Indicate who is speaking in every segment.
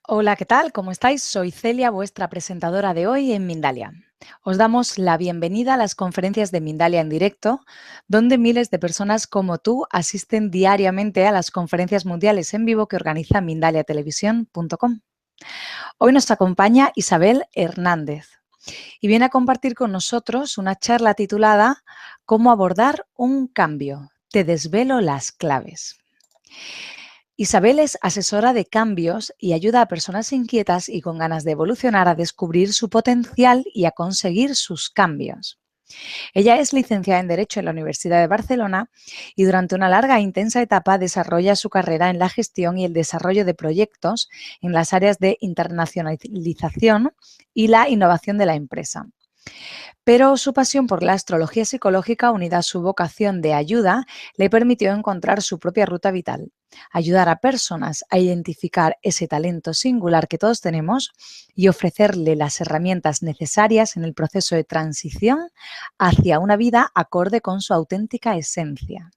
Speaker 1: Hola, ¿qué tal? ¿Cómo estáis? Soy Celia, vuestra presentadora de hoy en Mindalia. Os damos la bienvenida a las conferencias de Mindalia en directo, donde miles de personas como tú asisten diariamente a las conferencias mundiales en vivo que organiza mindaliatelevisión.com. Hoy nos acompaña Isabel Hernández y viene a compartir con nosotros una charla titulada ¿Cómo abordar un cambio? Te desvelo las claves. Isabel es asesora de cambios y ayuda a personas inquietas y con ganas de evolucionar a descubrir su potencial y a conseguir sus cambios. Ella es licenciada en Derecho en la Universidad de Barcelona y durante una larga e intensa etapa desarrolla su carrera en la gestión y el desarrollo de proyectos en las áreas de internacionalización y la innovación de la empresa. Pero su pasión por la astrología psicológica, unida a su vocación de ayuda, le permitió encontrar su propia ruta vital, ayudar a personas a identificar ese talento singular que todos tenemos y ofrecerle las herramientas necesarias en el proceso de transición hacia una vida acorde con su auténtica esencia.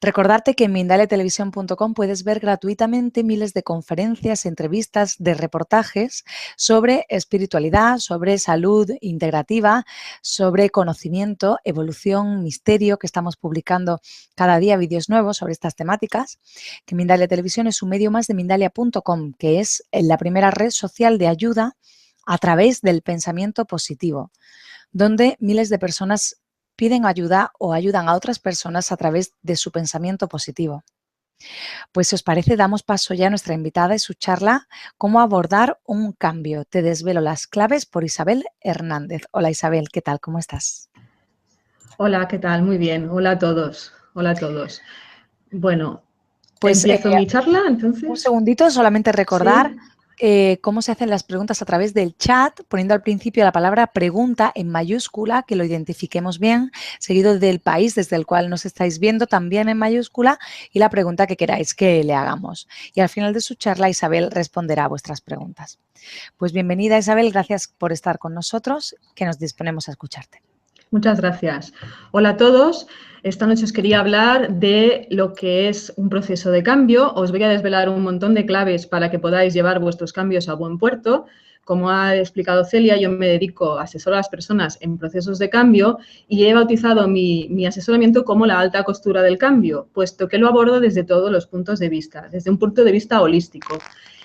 Speaker 1: Recordarte que en mindaliatelevisión.com puedes ver gratuitamente miles de conferencias, entrevistas, de reportajes sobre espiritualidad, sobre salud integrativa, sobre conocimiento, evolución, misterio, que estamos publicando cada día vídeos nuevos sobre estas temáticas, que Mindalia Televisión es un medio más de Mindalia.com, que es la primera red social de ayuda a través del pensamiento positivo, donde miles de personas piden ayuda o ayudan a otras personas a través de su pensamiento positivo. Pues si os parece, damos paso ya a nuestra invitada y su charla ¿Cómo abordar un cambio? Te desvelo las claves por Isabel Hernández. Hola Isabel, ¿qué tal? ¿Cómo estás?
Speaker 2: Hola, ¿qué tal? Muy bien. Hola a todos. Hola a todos. Bueno,
Speaker 1: Pues
Speaker 2: empiezo mi charla,
Speaker 1: un
Speaker 2: entonces.
Speaker 1: segundito, solamente recordar
Speaker 2: Sí.
Speaker 1: cómo se hacen las preguntas a través del chat, poniendo al principio la palabra pregunta en mayúscula, que lo identifiquemos bien, seguido del país desde el cual nos estáis viendo también en mayúscula y la pregunta que queráis que le hagamos. Y al final de su charla, Isabel responderá a vuestras preguntas. Pues bienvenida, Isabel, gracias por estar con nosotros, que nos disponemos a escucharte.
Speaker 2: Muchas gracias. Hola a todos. Esta noche os quería hablar de lo que es un proceso de cambio. Os voy a desvelar un montón de claves para que podáis llevar vuestros cambios a buen puerto. Como ha explicado Celia, yo me dedico a asesorar a las personas en procesos de cambio y he bautizado mi asesoramiento como la alta costura del cambio, puesto que lo abordo desde todos los puntos de vista, desde un punto de vista holístico.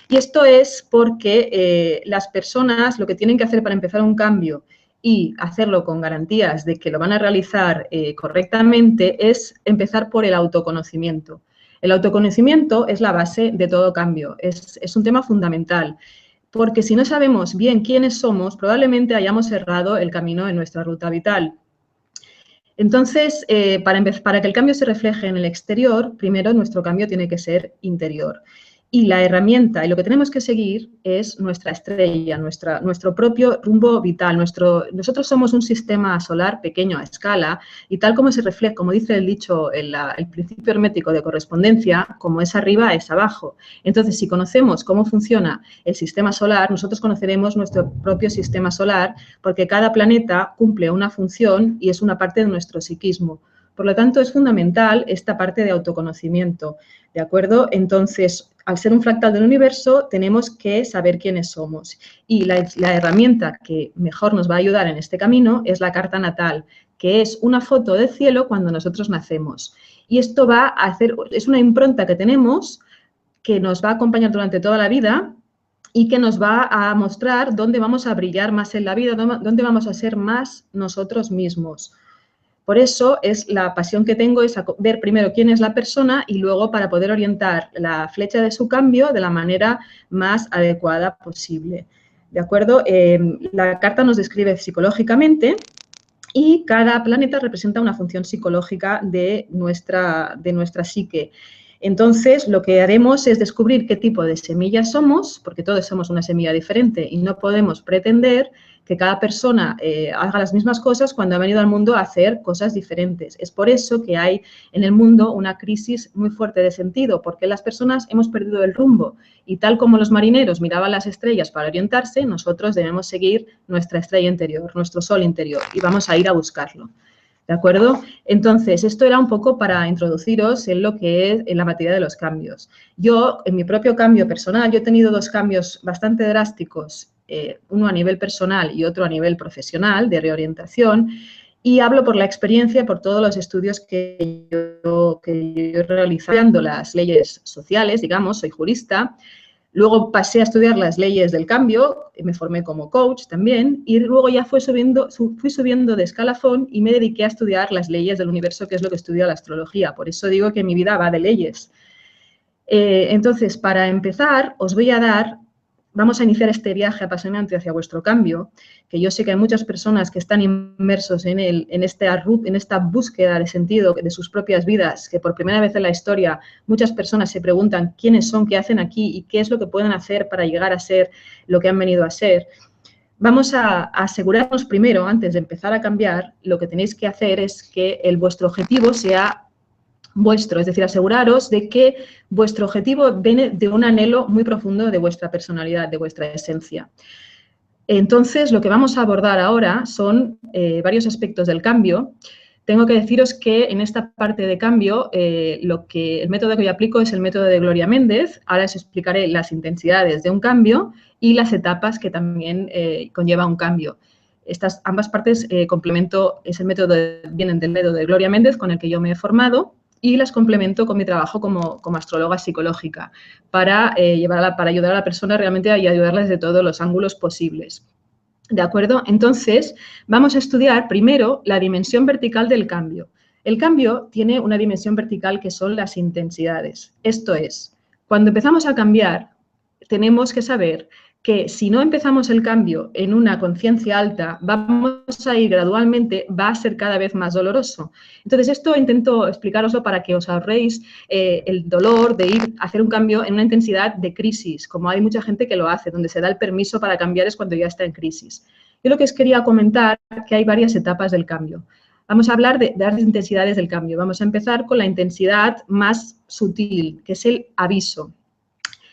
Speaker 2: Y esto es porque las personas lo que tienen que hacer para empezar un cambio y hacerlo con garantías de que lo van a realizar correctamente es empezar por el autoconocimiento. El autoconocimiento es la base de todo cambio, es un tema fundamental, porque si no sabemos bien quiénes somos, probablemente hayamos errado el camino en nuestra ruta vital. Entonces, para que el cambio se refleje en el exterior, primero nuestro cambio tiene que ser interior. Y la herramienta y lo que tenemos que seguir es nuestra estrella, nuestro propio rumbo vital. Nosotros somos un sistema solar pequeño a escala y tal como se refleja, como dice el dicho, el principio hermético de correspondencia, como es arriba es abajo. Entonces, si conocemos cómo funciona el sistema solar, nosotros conoceremos nuestro propio sistema solar porque cada planeta cumple una función y es una parte de nuestro psiquismo. Por lo tanto, es fundamental esta parte de autoconocimiento, ¿de acuerdo? Entonces, al ser un fractal del universo, tenemos que saber quiénes somos. Y la herramienta que mejor nos va a ayudar en este camino es la carta natal, que es una foto del cielo cuando nosotros nacemos. Y esto va a hacer, es una impronta que tenemos que nos va a acompañar durante toda la vida y que nos va a mostrar dónde vamos a brillar más en la vida, dónde vamos a ser más nosotros mismos. Por eso es la pasión que tengo es ver primero quién es la persona y luego para poder orientar la flecha de su cambio de la manera más adecuada posible. ¿De acuerdo? La carta nos describe psicológicamente y cada planeta representa una función psicológica de nuestra psique. Entonces, lo que haremos es descubrir qué tipo de semillas somos, porque todos somos una semilla diferente y no podemos pretender que cada persona haga las mismas cosas cuando ha venido al mundo a hacer cosas diferentes. Es por eso que hay en el mundo una crisis muy fuerte de sentido, porque las personas hemos perdido el rumbo y tal como los marineros miraban las estrellas para orientarse, nosotros debemos seguir nuestra estrella interior, nuestro sol interior y vamos a ir a buscarlo. ¿De acuerdo? Entonces, esto era un poco para introduciros en lo que es en la materia de los cambios. Yo, en mi propio cambio personal, yo he tenido dos cambios bastante drásticos, uno a nivel personal y otro a nivel profesional, de reorientación, y hablo por la experiencia, por todos los estudios que yo he realizado, las leyes sociales, digamos, soy jurista. Luego pasé a estudiar las leyes del cambio, me formé como coach también, y luego ya fui subiendo de escalafón y me dediqué a estudiar las leyes del universo, que es lo que estudia la astrología. Por eso digo que mi vida va de leyes. Entonces, para empezar, vamos a iniciar este viaje apasionante hacia vuestro cambio, que yo sé que hay muchas personas que están inmersos en esta búsqueda de sentido de sus propias vidas, que por primera vez en la historia muchas personas se preguntan quiénes son, qué hacen aquí y qué es lo que pueden hacer para llegar a ser lo que han venido a ser. Vamos a asegurarnos primero, antes de empezar a cambiar, lo que tenéis que hacer es que vuestro objetivo sea vuestro, es decir, aseguraros de que vuestro objetivo viene de un anhelo muy profundo de vuestra personalidad, de vuestra esencia. Entonces, lo que vamos a abordar ahora son varios aspectos del cambio. Tengo que deciros que en esta parte de cambio, el método que yo aplico es el método de Gloria Méndez. Ahora os explicaré las intensidades de un cambio y las etapas que también conlleva un cambio. Ambas partes vienen del método de Gloria Méndez, con el que yo me he formado, y las complemento con mi trabajo como astróloga psicológica para ayudar a la persona realmente y ayudarla desde todos los ángulos posibles. ¿De acuerdo? Entonces, vamos a estudiar primero la dimensión vertical del cambio. El cambio tiene una dimensión vertical que son las intensidades. Esto es, cuando empezamos a cambiar, tenemos que saber que si no empezamos el cambio en una conciencia alta, vamos a ir gradualmente, va a ser cada vez más doloroso. Entonces, esto intento explicaroslo para que os ahorréis el dolor de ir a hacer un cambio en una intensidad de crisis, como hay mucha gente que lo hace, donde se da el permiso para cambiar es cuando ya está en crisis. Yo lo que os quería comentar es que hay varias etapas del cambio. Vamos a hablar de las intensidades del cambio. Vamos a empezar con la intensidad más sutil, que es el aviso.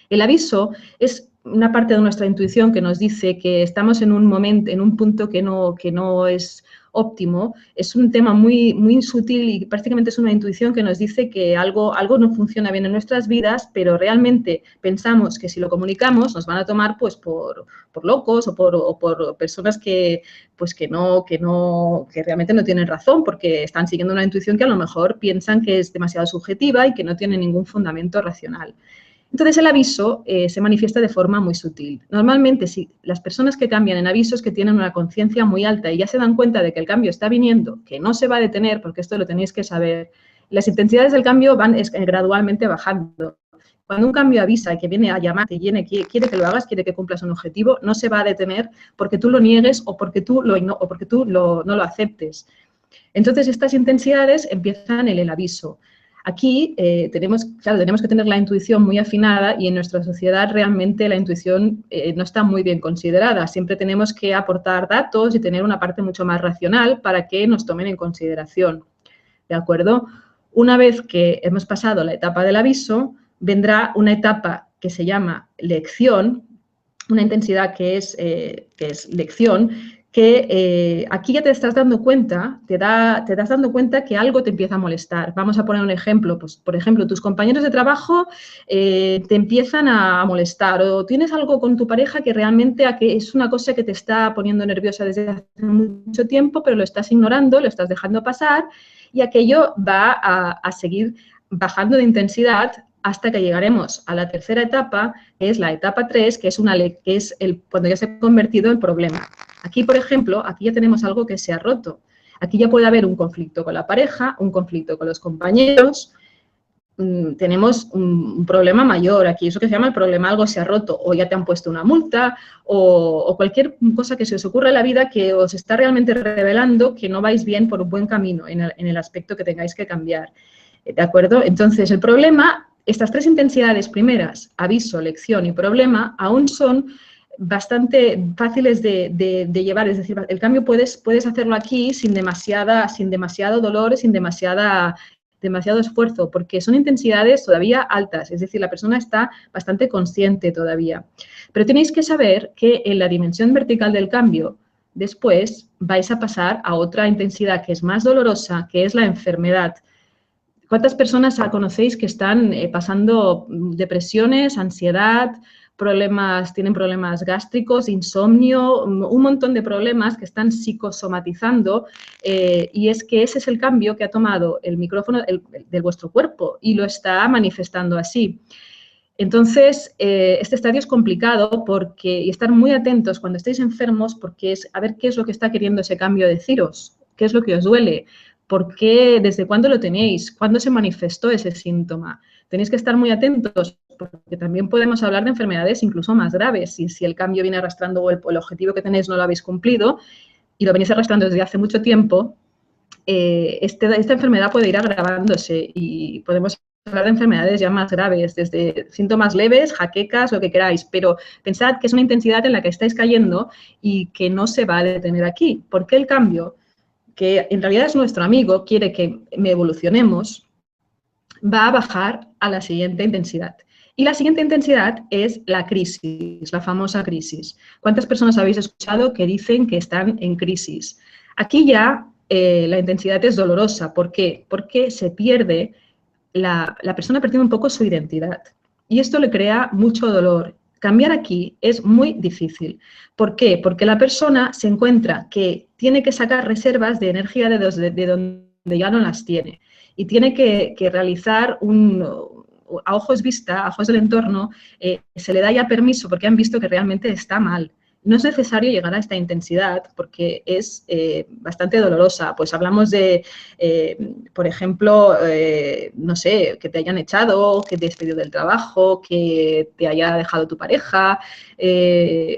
Speaker 2: El aviso es una parte de nuestra intuición que nos dice que estamos en un punto que no es óptimo. Es un tema muy, muy sutil y prácticamente es una intuición que nos dice que algo no funciona bien en nuestras vidas, pero realmente pensamos que si lo comunicamos nos van a tomar pues por locos o por personas que realmente no tienen razón porque están siguiendo una intuición que a lo mejor piensan que es demasiado subjetiva y que no tiene ningún fundamento racional. Entonces, el aviso se manifiesta de forma muy sutil. Normalmente, si las personas que cambian en avisos que tienen una conciencia muy alta y ya se dan cuenta de que el cambio está viniendo, que no se va a detener, porque esto lo tenéis que saber, las intensidades del cambio van gradualmente bajando. Cuando un cambio avisa que viene a llamarte, quiere que lo hagas, quiere que cumplas un objetivo, no se va a detener porque tú lo niegues o porque tú no lo aceptes. Entonces, estas intensidades empiezan en el aviso. Aquí tenemos que tener la intuición muy afinada y en nuestra sociedad realmente la intuición no está muy bien considerada. Siempre tenemos que aportar datos y tener una parte mucho más racional para que nos tomen en consideración. ¿De acuerdo? Una vez que hemos pasado la etapa del aviso, vendrá una etapa que se llama lección, una intensidad que es lección, que aquí ya te estás dando cuenta, te das dando cuenta que algo te empieza a molestar. Vamos a poner un ejemplo, pues, por ejemplo, tus compañeros de trabajo te empiezan a molestar o tienes algo con tu pareja que realmente es una cosa que te está poniendo nerviosa desde hace mucho tiempo, pero lo estás ignorando, lo estás dejando pasar y aquello va a seguir bajando de intensidad hasta que llegaremos a la tercera etapa, que es la etapa 3, que es cuando ya se ha convertido en problema. Aquí, por ejemplo, aquí ya tenemos algo que se ha roto. Aquí ya puede haber un conflicto con la pareja, un conflicto con los compañeros, tenemos un problema mayor. Aquí eso que se llama el problema, algo se ha roto, o ya te han puesto una multa, o cualquier cosa que se os ocurra en la vida que os está realmente revelando que no vais bien por un buen camino en el aspecto que tengáis que cambiar. ¿De acuerdo? Entonces, el problema, estas tres intensidades primeras, aviso, lección y problema, aún son bastante fáciles de llevar. Es decir, el cambio puedes hacerlo aquí sin demasiado dolor, sin demasiado esfuerzo, porque son intensidades todavía altas. Es decir, la persona está bastante consciente todavía. Pero tenéis que saber que en la dimensión vertical del cambio, después vais a pasar a otra intensidad que es más dolorosa, que es la enfermedad. ¿Cuántas personas conocéis que están pasando depresiones, ansiedad, tienen problemas gástricos, insomnio, un montón de problemas que están psicosomatizando y es que ese es el cambio que ha tomado el micrófono de vuestro cuerpo y lo está manifestando así. Entonces, este estadio es complicado y estar muy atentos cuando estéis enfermos porque es a ver qué es lo que está queriendo ese cambio deciros, qué es lo que os duele, por qué, desde cuándo lo tenéis, cuándo se manifestó ese síntoma. Tenéis que estar muy atentos porque también podemos hablar de enfermedades incluso más graves. Si el cambio viene arrastrando o el objetivo que tenéis no lo habéis cumplido y lo venís arrastrando desde hace mucho tiempo, esta enfermedad puede ir agravándose y podemos hablar de enfermedades ya más graves, desde síntomas leves, jaquecas, lo que queráis, pero pensad que es una intensidad en la que estáis cayendo y que no se va a detener aquí. Porque el cambio, que en realidad es nuestro amigo, quiere que evolucionemos, va a bajar a la siguiente intensidad. Y la siguiente intensidad es la crisis, la famosa crisis. ¿Cuántas personas habéis escuchado que dicen que están en crisis? Aquí ya la intensidad es dolorosa. ¿Por qué? Porque se pierde, la persona pierde un poco su identidad. Y esto le crea mucho dolor. Cambiar aquí es muy difícil. ¿Por qué? Porque la persona se encuentra que tiene que sacar reservas de energía de donde ya no las tiene. Y tiene que realizar a ojos vista, a ojos del entorno, se le da ya permiso porque han visto que realmente está mal. No es necesario llegar a esta intensidad porque es bastante dolorosa. Pues hablamos de, por ejemplo, no sé, que te hayan echado, que te hayas despedido del trabajo, que te haya dejado tu pareja.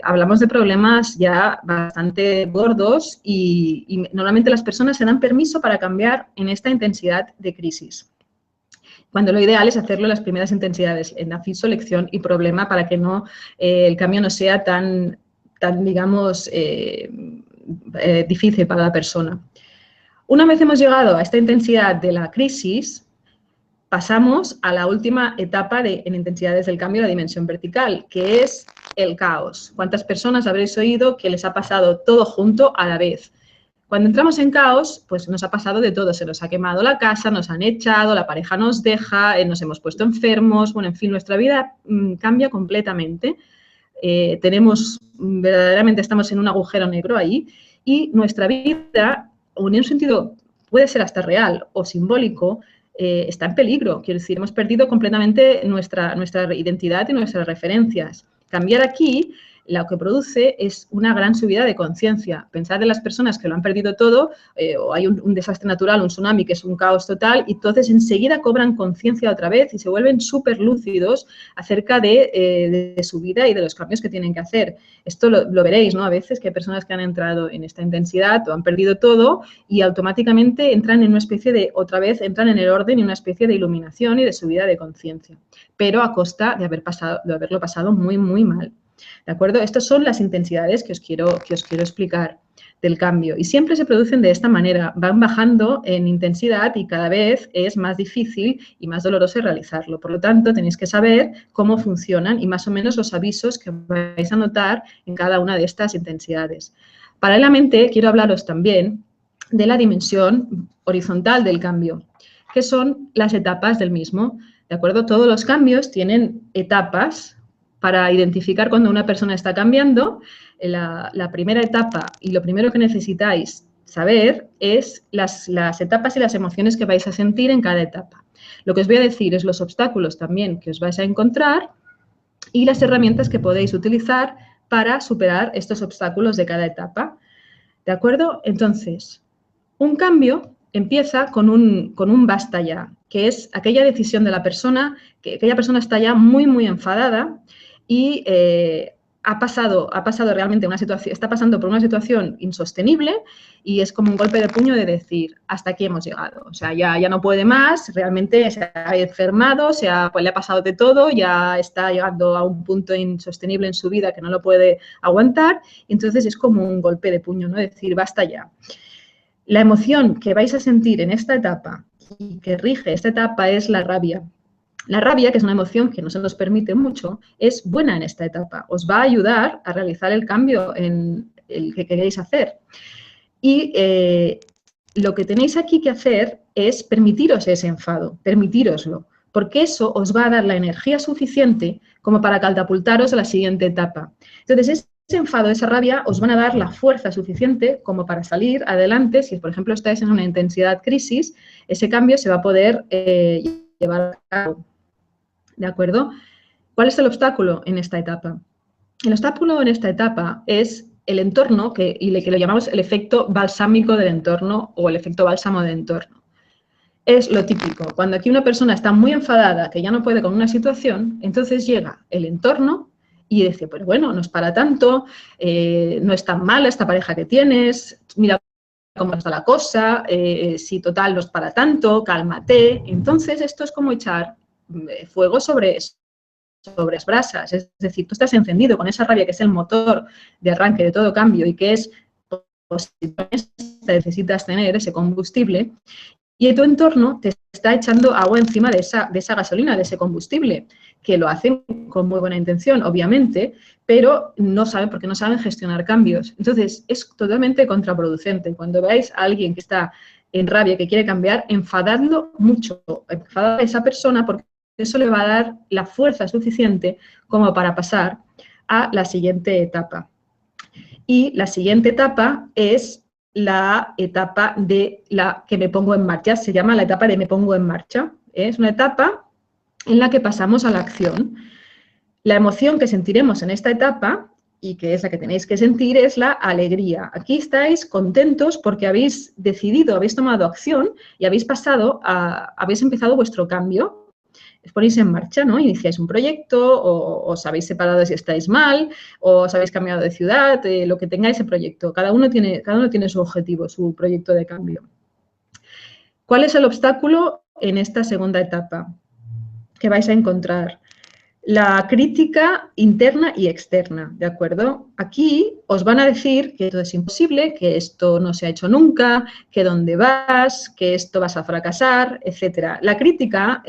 Speaker 2: Hablamos de problemas ya bastante gordos y normalmente las personas se dan permiso para cambiar en esta intensidad de crisis. Cuando lo ideal es hacerlo en las primeras intensidades, en aviso, lección y problema, para que el cambio no sea tan digamos, difícil para la persona. Una vez hemos llegado a esta intensidad de la crisis, pasamos a la última etapa en intensidades del cambio, la dimensión vertical, que es el caos. ¿Cuántas personas habréis oído que les ha pasado todo junto a la vez? Cuando entramos en caos, pues nos ha pasado de todo. Se nos ha quemado la casa, nos han echado, la pareja nos deja, nos hemos puesto enfermos, bueno, en fin, nuestra vida cambia completamente. Verdaderamente estamos en un agujero negro ahí y nuestra vida, o en un sentido puede ser hasta real o simbólico, está en peligro. Quiero decir, hemos perdido completamente nuestra identidad y nuestras referencias. Cambiar aquí lo que produce es una gran subida de conciencia. Pensad en las personas que lo han perdido todo, o hay un desastre natural, un tsunami, que es un caos total, y entonces enseguida cobran conciencia otra vez y se vuelven súper lúcidos acerca de su vida y de los cambios que tienen que hacer. Esto lo veréis, ¿no? A veces que hay personas que han entrado en esta intensidad o han perdido todo y automáticamente entran en una especie de, otra vez, entran en el orden y una especie de iluminación y de subida de conciencia, pero a costa de haberlo pasado muy, muy mal. ¿De acuerdo? Estas son las intensidades que os quiero explicar del cambio. Y siempre se producen de esta manera. Van bajando en intensidad y cada vez es más difícil y más doloroso realizarlo. Por lo tanto, tenéis que saber cómo funcionan y más o menos los avisos que vais a notar en cada una de estas intensidades. Paralelamente, quiero hablaros también de la dimensión horizontal del cambio, que son las etapas del mismo. ¿De acuerdo? Todos los cambios tienen etapas. Para identificar cuando una persona está cambiando, la primera etapa y lo primero que necesitáis saber es las etapas y las emociones que vais a sentir en cada etapa. Lo que os voy a decir es los obstáculos también que os vais a encontrar y las herramientas que podéis utilizar para superar estos obstáculos de cada etapa. ¿De acuerdo? Entonces, un cambio empieza con un basta ya, que es aquella decisión de la persona, que aquella persona está ya muy, muy enfadada y ha pasado realmente una situación, está pasando por una situación insostenible y es como un golpe de puño de decir, hasta aquí hemos llegado. O sea, ya no puede más, realmente se ha enfermado, pues le ha pasado de todo, ya está llegando a un punto insostenible en su vida que no lo puede aguantar. Y entonces es como un golpe de puño, ¿no? Decir, basta ya. La emoción que vais a sentir en esta etapa y que rige esta etapa es la rabia. La rabia, que es una emoción que no se nos permite mucho, es buena en esta etapa. Os va a ayudar a realizar el cambio en el que queréis hacer. Y lo que tenéis aquí que hacer es permitiros ese enfado, permitíroslo, porque eso os va a dar la energía suficiente como para catapultaros a la siguiente etapa. Entonces, ese enfado, esa rabia, os van a dar la fuerza suficiente como para salir adelante. Si, por ejemplo, estáis en una intensidad crisis, ese cambio se va a poder llevar a cabo. ¿De acuerdo? ¿Cuál es el obstáculo en esta etapa? El obstáculo en esta etapa es el entorno, que lo llamamos el efecto balsámico del entorno o el efecto bálsamo del entorno. Es lo típico. Cuando aquí una persona está muy enfadada, que ya no puede con una situación, entonces llega el entorno y dice, pues bueno, no es para tanto, no es tan mala esta pareja que tienes, mira cómo está la cosa, si total no es para tanto, cálmate. Entonces esto es como echar fuego sobre las brasas, es decir, tú estás encendido con esa rabia que es el motor de arranque de todo cambio y que es, necesitas tener ese combustible, y tu entorno te está echando agua encima de esa gasolina, de ese combustible, que lo hacen con muy buena intención, obviamente, pero no saben, porque no saben gestionar cambios. Entonces, es totalmente contraproducente. Cuando veáis a alguien que está en rabia, que quiere cambiar, enfadadlo mucho, enfadad a esa persona, porque eso le va a dar la fuerza suficiente como para pasar a la siguiente etapa. Y la siguiente etapa es la etapa de la que me pongo en marcha. Se llama la etapa de me pongo en marcha. Es una etapa en la que pasamos a la acción. La emoción que sentiremos en esta etapa, y que es la que tenéis que sentir, es la alegría. Aquí estáis contentos porque habéis decidido, habéis tomado acción y habéis empezado vuestro cambio. Os ponéis en marcha, ¿no? Iniciáis un proyecto, o os habéis separado si estáis mal, o os habéis cambiado de ciudad, lo que tenga ese proyecto. Cada uno tiene su objetivo, su proyecto de cambio. ¿Cuál es el obstáculo en esta segunda etapa que vais a encontrar? La crítica interna y externa, ¿de acuerdo? Aquí os van a decir que todo es imposible, que esto no se ha hecho nunca, que dónde vas, que esto vas a fracasar, etc. La crítica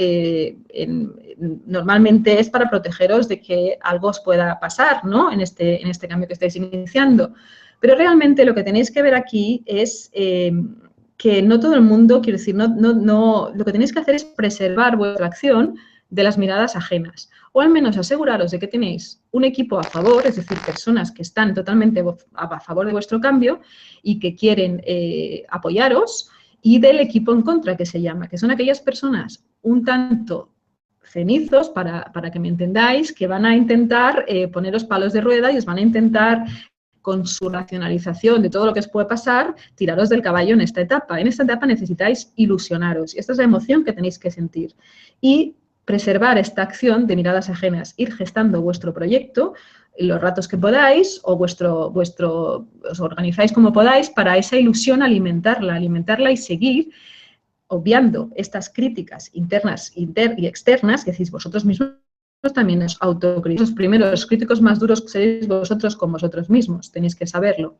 Speaker 2: normalmente es para protegeros de que algo os pueda pasar, ¿no? En este cambio que estáis iniciando. Pero realmente lo que tenéis que ver aquí es que no todo el mundo, quiero decir, lo que tenéis que hacer es preservar vuestra acción de las miradas ajenas, o al menos aseguraros de que tenéis un equipo a favor, es decir, personas que están totalmente a favor de vuestro cambio y que quieren apoyaros, y del equipo en contra, que se llama, que son aquellas personas un tanto cenizos, para que me entendáis, que van a intentar poneros palos de rueda y os van a intentar, con su racionalización de todo lo que os puede pasar, tiraros del caballo en esta etapa. En esta etapa necesitáis ilusionaros, y esta es la emoción que tenéis que sentir. Y preservar esta acción de miradas ajenas, ir gestando vuestro proyecto los ratos que podáis, o os organizáis como podáis para esa ilusión alimentarla y seguir obviando estas críticas internas y externas que decís vosotros mismos. También os autocríticos. Los primeros críticos más duros que seréis vosotros con vosotros mismos, tenéis que saberlo.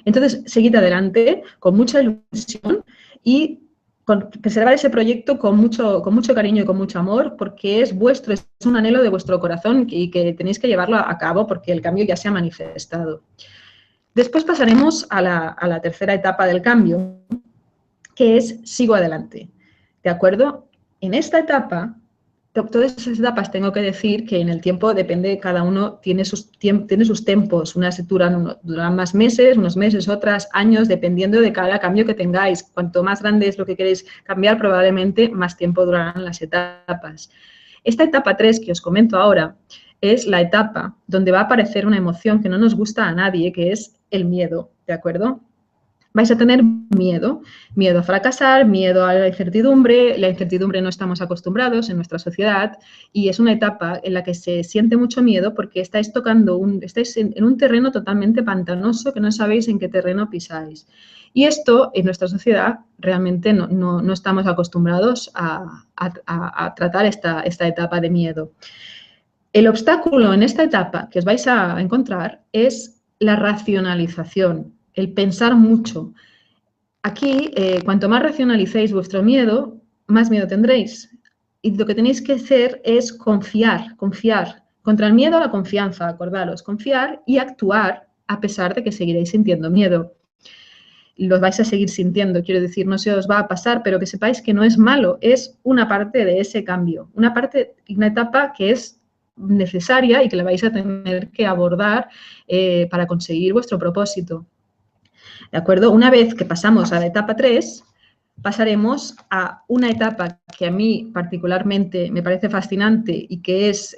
Speaker 2: Entonces, seguid adelante con mucha ilusión y preservar ese proyecto con mucho cariño y con mucho amor, porque es vuestro, es un anhelo de vuestro corazón y que tenéis que llevarlo a cabo porque el cambio ya se ha manifestado. Después pasaremos a la tercera etapa del cambio, que es sigo adelante. ¿De acuerdo? En esta etapa, todas esas etapas tengo que decir que en el tiempo depende, cada uno tiene sus tiempos. Unas duran más meses, unos meses, otras años, dependiendo de cada cambio que tengáis. Cuanto más grande es lo que queréis cambiar, probablemente más tiempo durarán las etapas. Esta etapa 3 que os comento ahora es la etapa donde va a aparecer una emoción que no nos gusta a nadie, que es el miedo, ¿de acuerdo? Vais a tener miedo a fracasar, miedo a la incertidumbre. La incertidumbre no estamos acostumbrados en nuestra sociedad y es una etapa en la que se siente mucho miedo porque estáis en un terreno totalmente pantanoso que no sabéis en qué terreno pisáis. Y esto en nuestra sociedad realmente no estamos acostumbrados a tratar esta etapa de miedo. El obstáculo en esta etapa que os vais a encontrar es la racionalización, el pensar mucho. Aquí, cuanto más racionalicéis vuestro miedo, más miedo tendréis. Y lo que tenéis que hacer es confiar. Contra el miedo, la confianza, acordaros. Confiar y actuar a pesar de que seguiréis sintiendo miedo. Lo vais a seguir sintiendo, quiero decir, no se os va a pasar, pero que sepáis que no es malo, es una parte de ese cambio, una etapa que es necesaria y que la vais a tener que abordar para conseguir vuestro propósito. ¿De acuerdo? Una vez que pasamos a la etapa 3, pasaremos a una etapa que a mí particularmente me parece fascinante y que es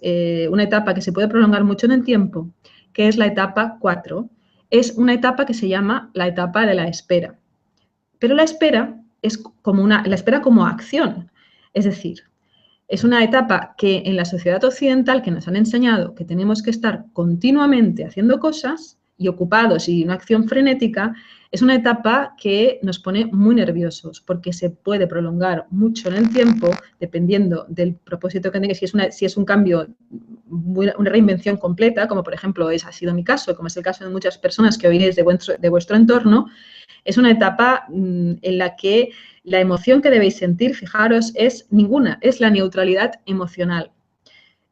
Speaker 2: una etapa que se puede prolongar mucho en el tiempo, que es la etapa 4. Es una etapa que se llama la etapa de la espera. Pero la espera es la espera como acción. Es decir, es una etapa que en la sociedad occidental que nos han enseñado que tenemos que estar continuamente haciendo cosas y ocupados y una acción frenética, es una etapa que nos pone muy nerviosos porque se puede prolongar mucho en el tiempo dependiendo del propósito que tengáis. Si es un cambio, una reinvención completa, como por ejemplo ha sido mi caso, como es el caso de muchas personas que oiréis de vuestro entorno, es una etapa en la que la emoción que debéis sentir, fijaros, es ninguna, es la neutralidad emocional.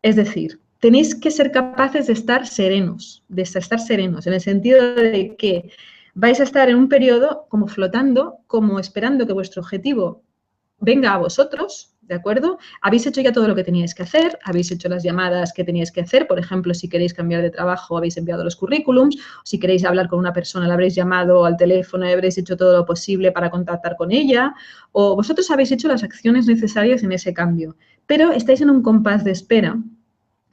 Speaker 2: Es decir, tenéis que ser capaces de estar serenos, en el sentido de que vais a estar en un periodo como flotando, como esperando que vuestro objetivo venga a vosotros, ¿de acuerdo? Habéis hecho ya todo lo que teníais que hacer, habéis hecho las llamadas que teníais que hacer, por ejemplo, si queréis cambiar de trabajo, habéis enviado los currículums, si queréis hablar con una persona, la habréis llamado al teléfono y habréis hecho todo lo posible para contactar con ella, o vosotros habéis hecho las acciones necesarias en ese cambio, pero estáis en un compás de espera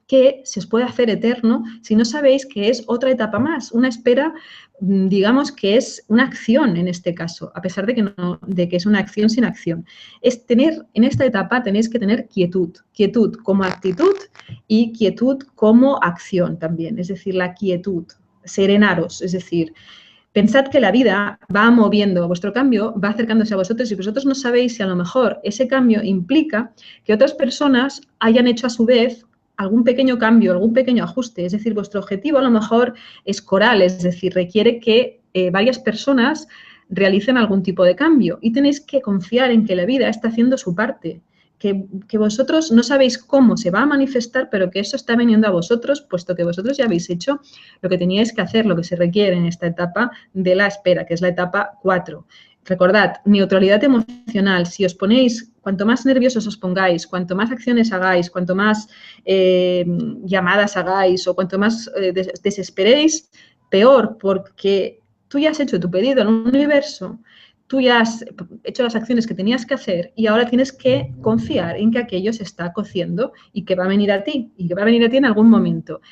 Speaker 2: que se os puede hacer eterno si no sabéis que es otra etapa más, una espera, digamos que es una acción en este caso, a pesar de que es una acción sin acción. En esta etapa tenéis que tener quietud como actitud y quietud como acción también, es decir, la quietud, serenaros, es decir, pensad que la vida va moviendo, vuestro cambio va acercándose a vosotros y vosotros no sabéis si a lo mejor ese cambio implica que otras personas hayan hecho a su vez algún pequeño cambio, algún pequeño ajuste. Es decir, vuestro objetivo a lo mejor es coral, es decir, requiere que varias personas realicen algún tipo de cambio y tenéis que confiar en que la vida está haciendo su parte, que vosotros no sabéis cómo se va a manifestar, pero que eso está viniendo a vosotros, puesto que vosotros ya habéis hecho lo que teníais que hacer, lo que se requiere en esta etapa de la espera, que es la etapa 4. Recordad, neutralidad emocional. Si os ponéis, cuanto más nerviosos os pongáis, cuanto más acciones hagáis, cuanto más llamadas hagáis o cuanto más desesperéis, peor, porque tú ya has hecho tu pedido al universo, tú ya has hecho las acciones que tenías que hacer y ahora tienes que confiar en que aquello se está cociendo y que va a venir a ti, y que va a venir a ti en algún momento.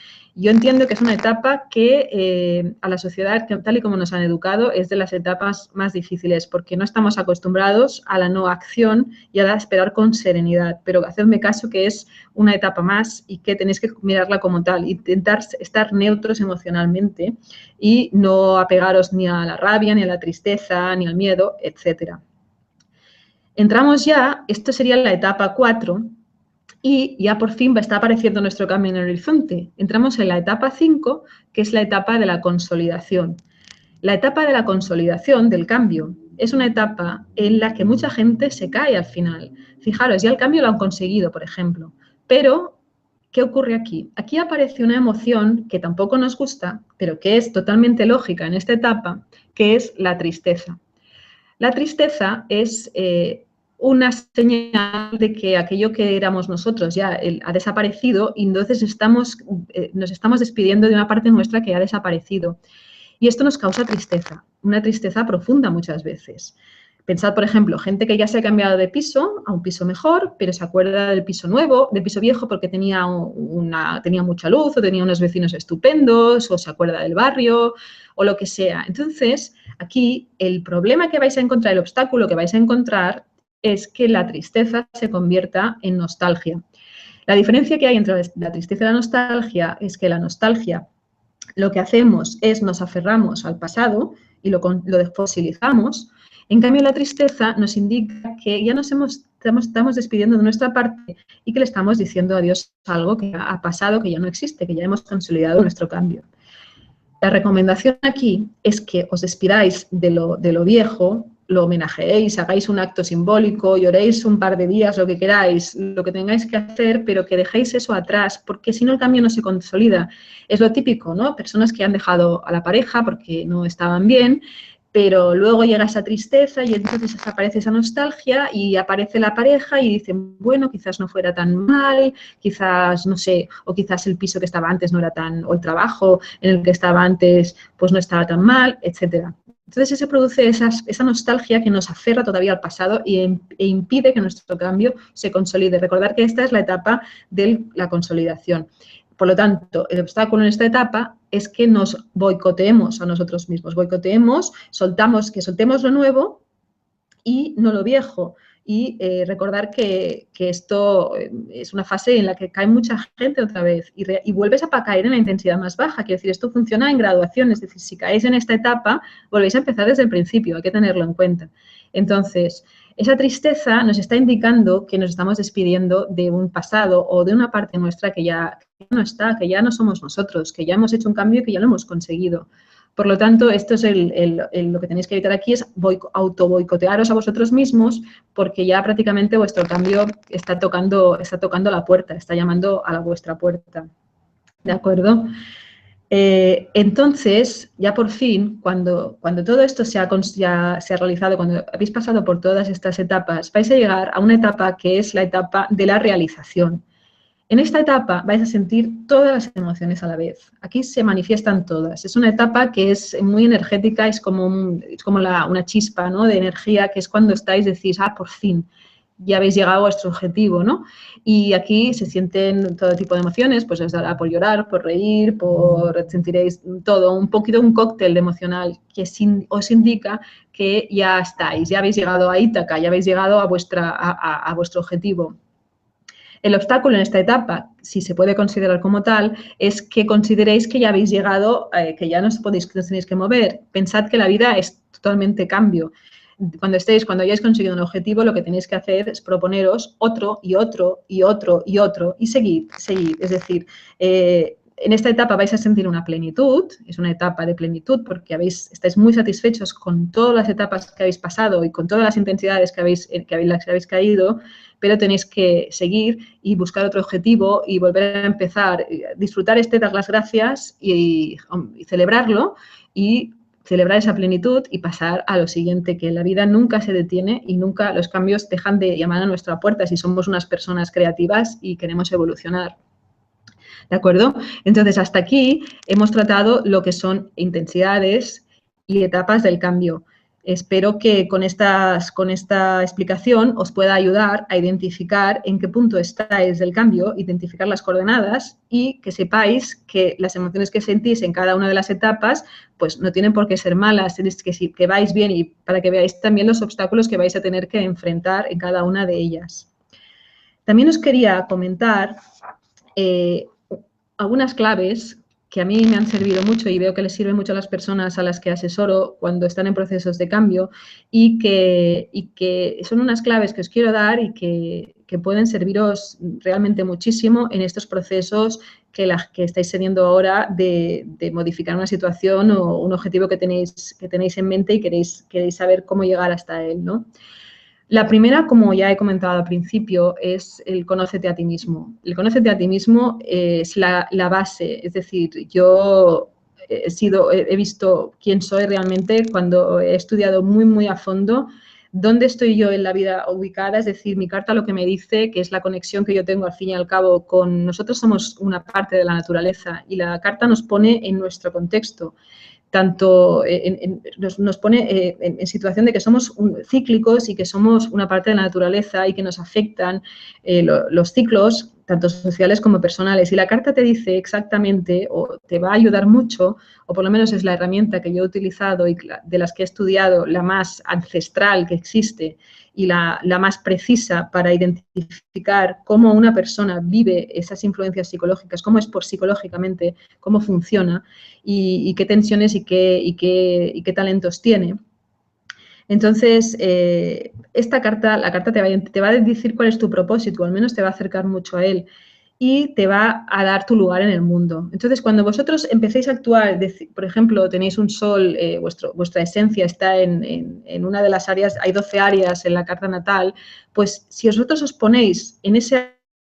Speaker 2: Yo entiendo que es una etapa que a la sociedad, tal y como nos han educado, es de las etapas más difíciles porque no estamos acostumbrados a la no acción y a la esperar con serenidad. Pero hacedme caso que es una etapa más y que tenéis que mirarla como tal, intentar estar neutros emocionalmente y no apegaros ni a la rabia, ni a la tristeza, ni al miedo, etc. Entramos ya, esto sería la etapa 4, y ya por fin está apareciendo nuestro cambio en el horizonte. Entramos en la etapa 5, que es la etapa de la consolidación. La etapa de la consolidación, del cambio, es una etapa en la que mucha gente se cae al final. Fijaros, ya el cambio lo han conseguido, por ejemplo. Pero, ¿qué ocurre aquí? Aquí aparece una emoción que tampoco nos gusta, pero que es totalmente lógica en esta etapa, que es la tristeza. La tristeza es una señal de que aquello que éramos nosotros ya ha desaparecido y entonces nos estamos despidiendo de una parte nuestra que ha desaparecido. Y esto nos causa tristeza, una tristeza profunda muchas veces. Pensad, por ejemplo, gente que ya se ha cambiado de piso a un piso mejor, pero se acuerda del piso nuevo, del piso viejo porque tenía mucha luz o tenía unos vecinos estupendos o se acuerda del barrio o lo que sea. Entonces, aquí el problema que vais a encontrar, el obstáculo que vais a encontrar es que la tristeza se convierta en nostalgia. La diferencia que hay entre la tristeza y la nostalgia es que la nostalgia lo que hacemos es nos aferramos al pasado y lo desfosilizamos. En cambio, la tristeza nos indica que ya estamos despidiendo de nuestra parte y que le estamos diciendo adiós a algo que ha pasado, que ya no existe, que ya hemos consolidado nuestro cambio. La recomendación aquí es que os despidáis de lo viejo lo homenajeéis, hagáis un acto simbólico, lloréis un par de días, lo que queráis, lo que tengáis que hacer, pero que dejéis eso atrás, porque si no el cambio no se consolida. Es lo típico, ¿no? Personas que han dejado a la pareja porque no estaban bien, pero luego llega esa tristeza y entonces aparece esa nostalgia y aparece la pareja y dicen, bueno, quizás no fuera tan mal, quizás, no sé, o quizás el piso que estaba antes no era tan, o el trabajo en el que estaba antes pues no estaba tan mal, etcétera. Entonces se produce esa nostalgia que nos aferra todavía al pasado e impide que nuestro cambio se consolide. Recordar que esta es la etapa de la consolidación. Por lo tanto, el obstáculo en esta etapa es que nos boicoteemos a nosotros mismos, boicoteemos, soltemos lo nuevo y no lo viejo. Y recordar que esto es una fase en la que cae mucha gente otra vez y vuelves a caer en la intensidad más baja. Quiero decir, esto funciona en graduación, es decir, si caéis en esta etapa, volvéis a empezar desde el principio, hay que tenerlo en cuenta. Entonces, esa tristeza nos está indicando que nos estamos despidiendo de un pasado o de una parte nuestra que ya no está, que ya no somos nosotros, que ya hemos hecho un cambio y que ya lo hemos conseguido. Por lo tanto, esto es lo que tenéis que evitar aquí, es auto-boicotearos a vosotros mismos, porque ya prácticamente vuestro cambio está tocando la puerta, está llamando a vuestra puerta. ¿De acuerdo? Entonces, ya por fin, cuando todo esto se ha realizado, cuando habéis pasado por todas estas etapas, vais a llegar a una etapa que es la etapa de la realización. En esta etapa vais a sentir todas las emociones a la vez. Aquí se manifiestan todas. Es una etapa que es muy energética, es como una chispa, ¿no?, de energía, que es cuando decís, por fin, ya habéis llegado a vuestro objetivo, ¿no? Y aquí se sienten todo tipo de emociones, pues os dará por llorar, por reír, sentiréis todo, un poquito un cóctel emocional que os indica que ya estáis, ya habéis llegado a Ítaca, ya habéis llegado a vuestro objetivo. El obstáculo en esta etapa, si se puede considerar como tal, es que consideréis que ya habéis llegado, que ya no os tenéis que mover. Pensad que la vida es totalmente cambio. Cuando hayáis conseguido un objetivo, lo que tenéis que hacer es proponeros otro y otro y otro y otro y seguir. Es decir, en esta etapa vais a sentir una plenitud, es una etapa de plenitud porque estáis muy satisfechos con todas las etapas que habéis pasado y con todas las intensidades que habéis caído, pero tenéis que seguir y buscar otro objetivo y volver a empezar, disfrutar dar las gracias y celebrarlo y celebrar esa plenitud y pasar a lo siguiente, que la vida nunca se detiene y nunca los cambios dejan de llamar a nuestra puerta si somos unas personas creativas y queremos evolucionar. ¿De acuerdo? Entonces, hasta aquí hemos tratado lo que son intensidades y etapas del cambio. Espero que con esta explicación os pueda ayudar a identificar en qué punto estáis del cambio, identificar las coordenadas y que sepáis que las emociones que sentís en cada una de las etapas pues no tienen por qué ser malas, que vais bien y para que veáis también los obstáculos que vais a tener que enfrentar en cada una de ellas. También os quería comentar algunas claves que a mí me han servido mucho y veo que les sirven mucho a las personas a las que asesoro cuando están en procesos de cambio y que son unas claves que os quiero dar y que pueden serviros realmente muchísimo en estos procesos que estáis teniendo ahora de modificar una situación o un objetivo que tenéis en mente y queréis saber cómo llegar hasta él, ¿no? La primera, como ya he comentado al principio, es el conócete a ti mismo. El conócete a ti mismo es la base, es decir, yo he visto quién soy realmente cuando he estudiado muy, muy a fondo dónde estoy yo en la vida ubicada, es decir, mi carta lo que me dice, que es la conexión que yo tengo al fin y al cabo con nosotros somos una parte de la naturaleza y la carta nos pone en nuestro contexto. Tanto nos pone en situación de que somos cíclicos y que somos una parte de la naturaleza y que nos afectan los ciclos, tanto sociales como personales. Y la carta te dice exactamente, o te va a ayudar mucho, o por lo menos es la herramienta que yo he utilizado y de las que he estudiado, la más ancestral que existe y la más precisa para identificar cómo una persona vive esas influencias psicológicas, cómo es psicológicamente, cómo funciona y qué tensiones y qué talentos tiene. Entonces, la carta te va a decir cuál es tu propósito, o al menos te va a acercar mucho a él. y te va a dar tu lugar en el mundo. Entonces, cuando vosotros empecéis a actuar, por ejemplo, tenéis un sol, vuestra esencia está en una de las áreas, hay 12 áreas en la carta natal, pues si vosotros os ponéis en ese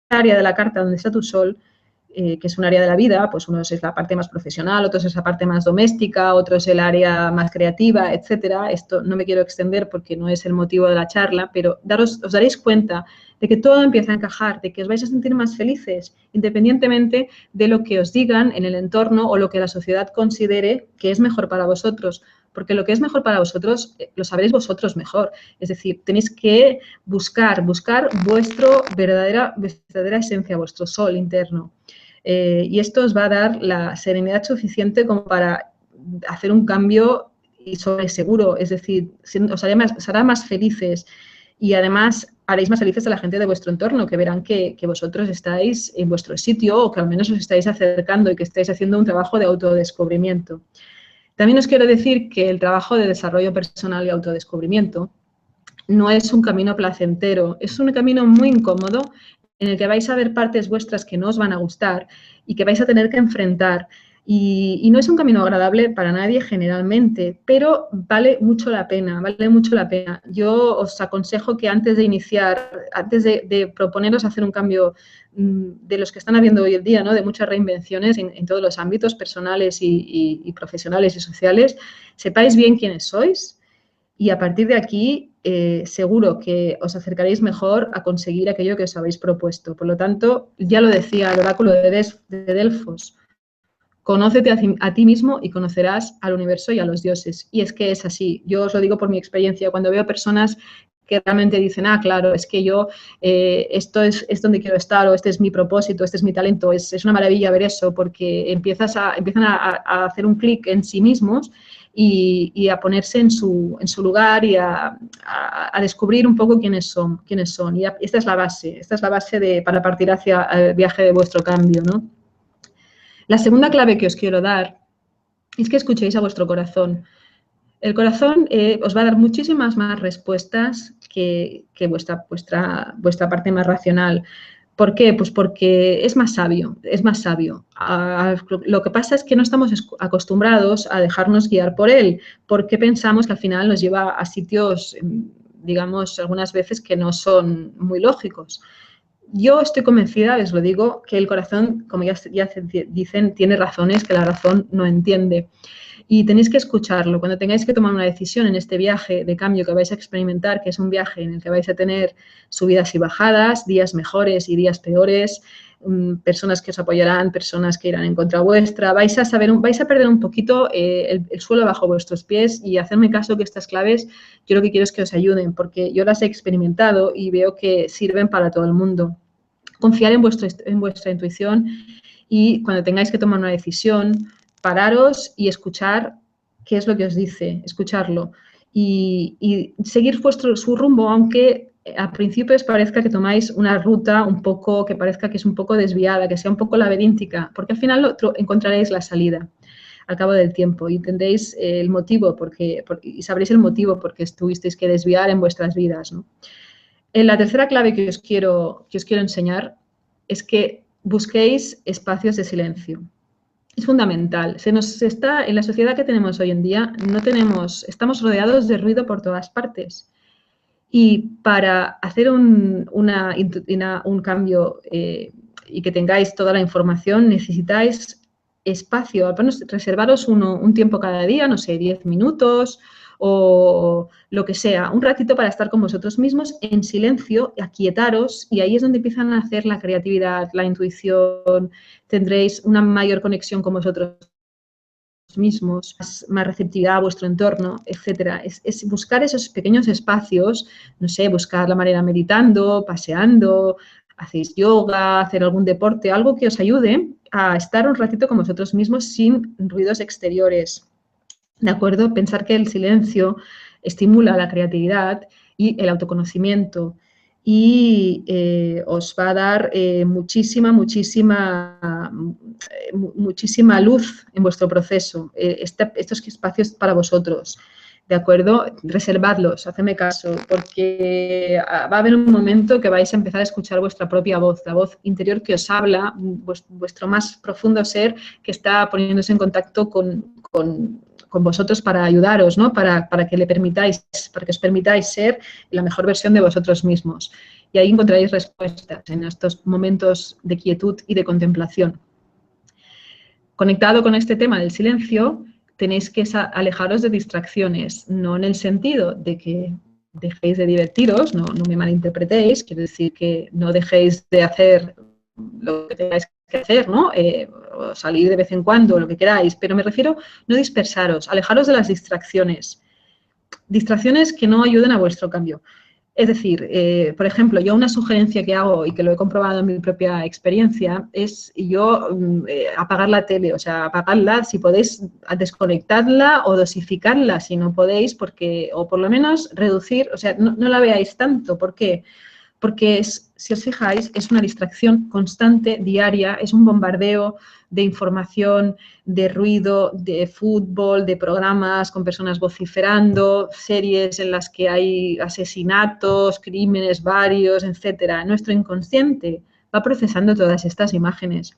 Speaker 2: área de la carta donde está tu sol, que es un área de la vida, pues uno es la parte más profesional, otro es la parte más doméstica, otro es el área más creativa, etcétera. Esto no me quiero extender porque no es el motivo de la charla, pero os daréis cuenta de que todo empieza a encajar, de que os vais a sentir más felices, independientemente de lo que os digan en el entorno o lo que la sociedad considere que es mejor para vosotros. Porque lo que es mejor para vosotros lo sabréis vosotros mejor. Es decir, tenéis que buscar vuestra verdadera esencia, vuestro sol interno. Y esto os va a dar la serenidad suficiente como para hacer un cambio y seguro, es decir, os hará más felices y además haréis más felices a la gente de vuestro entorno, que verán que vosotros estáis en vuestro sitio o que al menos os estáis acercando y que estáis haciendo un trabajo de autodescubrimiento. También os quiero decir que el trabajo de desarrollo personal y autodescubrimiento no es un camino placentero, es un camino muy incómodo en el que vais a ver partes vuestras que no os van a gustar y que vais a tener que enfrentar. Y no es un camino agradable para nadie generalmente, pero vale mucho la pena, vale mucho la pena. Yo os aconsejo que antes de iniciar, antes de proponeros hacer un cambio de los que están habiendo hoy en día, ¿no? De muchas reinvenciones en todos los ámbitos personales y profesionales y sociales, sepáis bien quiénes sois y a partir de aquí seguro que os acercaréis mejor a conseguir aquello que os habéis propuesto. Por lo tanto, ya lo decía el oráculo de Delfos, conócete a ti mismo y conocerás al universo y a los dioses. Y es que es así. Yo os lo digo por mi experiencia. Cuando veo personas que realmente dicen, ah, claro, es que yo, esto es donde quiero estar, o este es mi propósito, este es mi talento, es una maravilla ver eso, porque empiezan a hacer un clic en sí mismos y a ponerse en su lugar y a descubrir un poco quiénes son. Y esta es la base para partir hacia el viaje de vuestro cambio, ¿no? La segunda clave que os quiero dar es que escuchéis a vuestro corazón. El corazón os va a dar muchísimas más respuestas que vuestra parte más racional. ¿Por qué? Pues porque es más sabio, es más sabio. Lo que pasa es que no estamos acostumbrados a dejarnos guiar por él, porque pensamos que al final nos lleva a sitios, digamos, algunas veces que no son muy lógicos. Yo estoy convencida, les lo digo, que el corazón, como ya dicen, tiene razones que la razón no entiende. Y tenéis que escucharlo. Cuando tengáis que tomar una decisión en este viaje de cambio que vais a experimentar, que es un viaje en el que vais a tener subidas y bajadas, días mejores y días peores, personas que os apoyarán, personas que irán en contra vuestra, vais a perder un poquito el suelo bajo vuestros pies y hacerme caso que estas claves yo lo que quiero es que os ayuden porque yo las he experimentado y veo que sirven para todo el mundo. Confiar en vuestra intuición y cuando tengáis que tomar una decisión, pararos y escuchar qué es lo que os dice, escucharlo y seguir su rumbo, aunque al principio os parezca que tomáis una ruta que parezca que es un poco desviada, que sea un poco laberíntica, porque al final encontraréis la salida al cabo del tiempo y tendréis el motivo y sabréis el motivo por qué tuvisteis que desviar en vuestras vidas, ¿no? La tercera clave que os quiero enseñar es que busquéis espacios de silencio. Es fundamental. En la sociedad que tenemos hoy en día, estamos rodeados de ruido por todas partes. Y para hacer un cambio y que tengáis toda la información, necesitáis espacio. Al menos reservaros un tiempo cada día, no sé, 10 minutos o lo que sea, un ratito para estar con vosotros mismos en silencio, aquietaros y ahí es donde empiezan a hacer la creatividad, la intuición, tendréis una mayor conexión con vosotros mismos, más receptividad a vuestro entorno, etcétera. Es buscar esos pequeños espacios, no sé, buscar la manera meditando, paseando, hacéis yoga, hacer algún deporte, algo que os ayude a estar un ratito con vosotros mismos sin ruidos exteriores. ¿De acuerdo? Pensar que el silencio estimula la creatividad y el autoconocimiento y os va a dar muchísima luz en vuestro proceso. Estos espacios para vosotros. ¿de acuerdo? Reservadlos, hacedme caso, porque va a haber un momento que vais a empezar a escuchar vuestra propia voz, la voz interior que os habla, vuestro más profundo ser que está poniéndose en contacto con vosotros para ayudaros, ¿no? Para que os permitáis ser la mejor versión de vosotros mismos. Y ahí encontraréis respuestas en estos momentos de quietud y de contemplación. Conectado con este tema del silencio, tenéis que alejaros de distracciones, no en el sentido de que dejéis de divertiros, no me malinterpretéis, quiero decir que no dejéis de hacer lo que tengáis que hacer, ¿no? O salir de vez en cuando, lo que queráis, pero me refiero no dispersaros, alejaros de las distracciones que no ayuden a vuestro cambio. Es decir, por ejemplo, yo una sugerencia que hago y que lo he comprobado en mi propia experiencia es apagar la tele, o sea, apagarla, si podéis desconectarla o dosificarla si no podéis, o por lo menos reducir, o sea, no la veáis tanto. ¿Por qué? Porque si os fijáis, es una distracción constante, diaria, es un bombardeo de información, de ruido, de fútbol, de programas con personas vociferando, series en las que hay asesinatos, crímenes varios, etcétera. Nuestro inconsciente va procesando todas estas imágenes.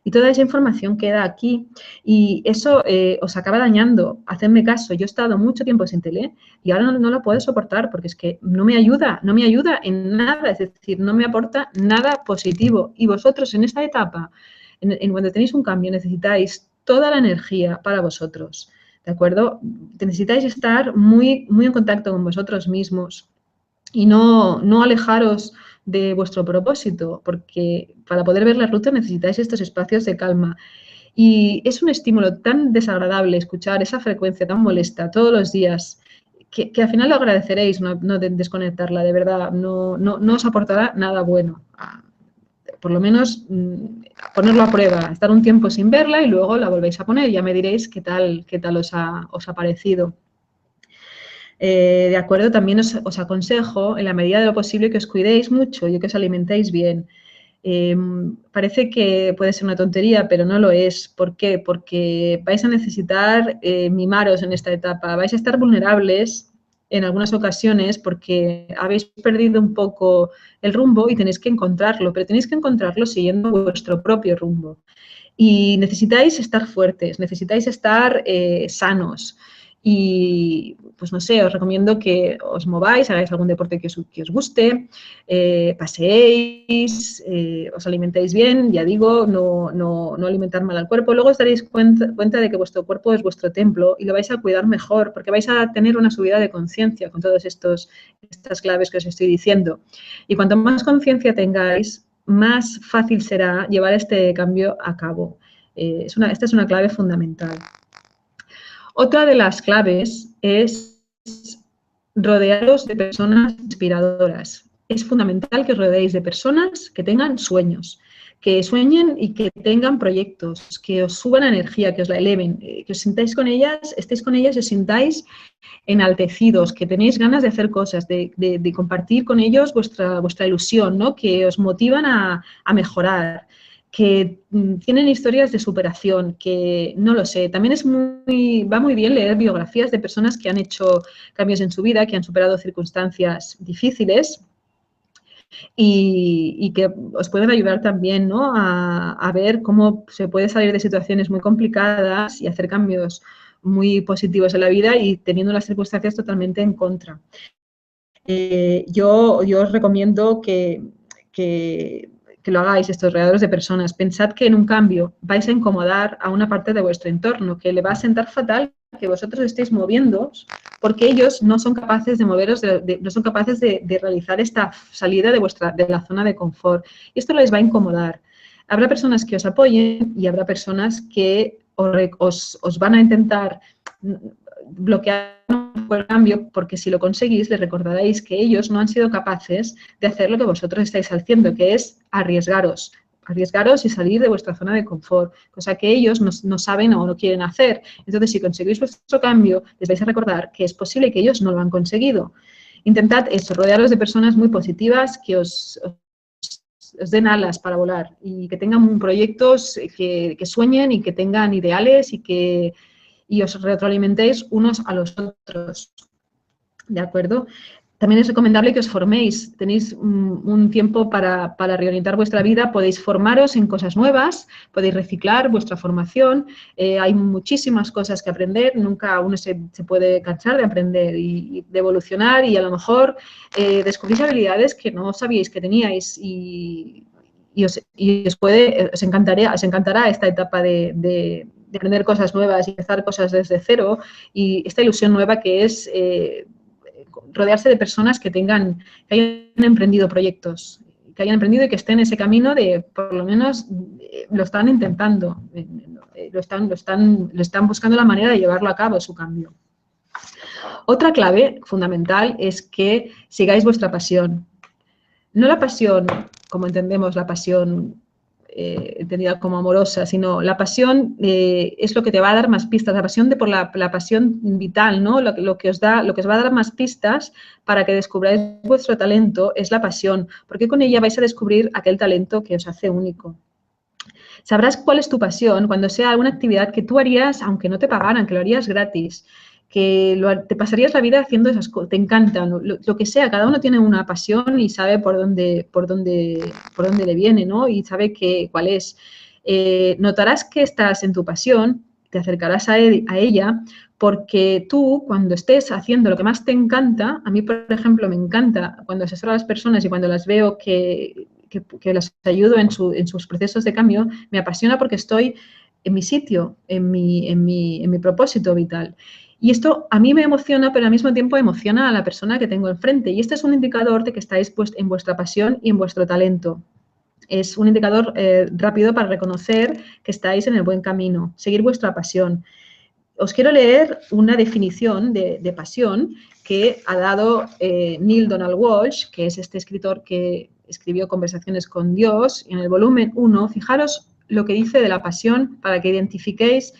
Speaker 2: Y toda esa información queda aquí y eso os acaba dañando. Hacedme caso, yo he estado mucho tiempo sin tele y ahora no lo puedo soportar porque es que no me ayuda en nada, es decir, no me aporta nada positivo. Y vosotros en esta etapa, en cuando tenéis un cambio, necesitáis toda la energía para vosotros, ¿de acuerdo? Necesitáis estar muy, muy en contacto con vosotros mismos y no alejaros de vuestro propósito, porque para poder ver la ruta necesitáis estos espacios de calma. Y es un estímulo tan desagradable escuchar esa frecuencia tan molesta todos los días, que al final lo agradeceréis, no desconectarla, de verdad, no os aportará nada bueno. Por lo menos ponerlo a prueba, estar un tiempo sin verla y luego la volvéis a poner y ya me diréis qué tal os ha parecido. De acuerdo, también os aconsejo, en la medida de lo posible, que os cuidéis mucho y que os alimentéis bien. Parece que puede ser una tontería, pero no lo es. ¿Por qué? Porque vais a necesitar mimaros en esta etapa. Vais a estar vulnerables en algunas ocasiones porque habéis perdido un poco el rumbo y tenéis que encontrarlo, pero tenéis que encontrarlo siguiendo vuestro propio rumbo. Y necesitáis estar fuertes, necesitáis estar sanos. Y, pues no sé, os recomiendo que os mováis, hagáis algún deporte que os guste, paseéis, os alimentéis bien, ya digo, no alimentar mal al cuerpo. Luego os daréis cuenta de que vuestro cuerpo es vuestro templo y lo vais a cuidar mejor porque vais a tener una subida de conciencia con todas estas claves que os estoy diciendo. Y cuanto más conciencia tengáis, más fácil será llevar este cambio a cabo. Esta es una clave fundamental. Otra de las claves es rodearos de personas inspiradoras. Es fundamental que os rodeéis de personas que tengan sueños, que sueñen y que tengan proyectos, que os suban energía, que os la eleven, que os sintáis con ellas, estéis con ellas y os sintáis enaltecidos, que tenéis ganas de hacer cosas, de compartir con ellos vuestra ilusión, ¿no? Que os motivan a mejorar, que tienen historias de superación, que no lo sé, también va muy bien leer biografías de personas que han hecho cambios en su vida, que han superado circunstancias difíciles y que os pueden ayudar también, ¿no? a ver cómo se puede salir de situaciones muy complicadas y hacer cambios muy positivos en la vida y teniendo las circunstancias totalmente en contra. Yo os recomiendo que lo hagáis, estos rodeados de personas. Pensad que en un cambio vais a incomodar a una parte de vuestro entorno, que le va a sentar fatal que vosotros estéis moviéndoos porque ellos no son capaces de moveros, no son capaces de realizar esta salida de la zona de confort. Y esto les va a incomodar. Habrá personas que os apoyen y habrá personas que os van a intentar bloquear el cambio, porque si lo conseguís, les recordaréis que ellos no han sido capaces de hacer lo que vosotros estáis haciendo, que es arriesgaros y salir de vuestra zona de confort, cosa que ellos no saben o no quieren hacer. Entonces, si conseguís vuestro cambio, les vais a recordar que es posible que ellos no lo han conseguido. Intentad eso, rodearos de personas muy positivas que os den alas para volar y que tengan proyectos que sueñen y que tengan ideales y que y os retroalimentéis unos a los otros. ¿De acuerdo? También es recomendable que os forméis. Tenéis un tiempo para reorientar vuestra vida. Podéis formaros en cosas nuevas, podéis reciclar vuestra formación. Hay muchísimas cosas que aprender. Nunca uno se puede cansar de aprender y de evolucionar, y a lo mejor descubrís habilidades que no sabíais que teníais y os encantará esta etapa de aprender cosas nuevas y empezar cosas desde cero, y esta ilusión nueva que es rodearse de personas que hayan emprendido proyectos, que hayan emprendido y que estén en ese camino de, por lo menos, lo están intentando, lo están buscando la manera de llevarlo a cabo, su cambio. Otra clave fundamental es que sigáis vuestra pasión. No la pasión, como entendemos la pasión entendida como amorosa, sino la pasión es lo que te va a dar más pistas, la pasión por la pasión vital, ¿no? Lo que os va a dar más pistas para que descubráis vuestro talento es la pasión, porque con ella vais a descubrir aquel talento que os hace único. Sabrás cuál es tu pasión cuando sea alguna actividad que tú harías aunque no te pagaran, que lo harías gratis, que te pasarías la vida haciendo esas cosas, te encantan, lo que sea, cada uno tiene una pasión y sabe por dónde le viene, ¿no? Y sabe cuál es. Notarás que estás en tu pasión, te acercarás a ella, porque tú, cuando estés haciendo lo que más te encanta, a mí, por ejemplo, me encanta cuando asesoro a las personas y cuando las veo que las ayudo en sus procesos de cambio, me apasiona porque estoy en mi sitio, en mi propósito vital. Y esto a mí me emociona, pero al mismo tiempo emociona a la persona que tengo enfrente. Y este es un indicador de que estáis en vuestra pasión y en vuestro talento. Es un indicador rápido para reconocer que estáis en el buen camino, seguir vuestra pasión. Os quiero leer una definición de pasión que ha dado Neale Donald Walsch, que es este escritor que escribió Conversaciones con Dios. En el volumen 1, fijaros lo que dice de la pasión para que la identifiquéis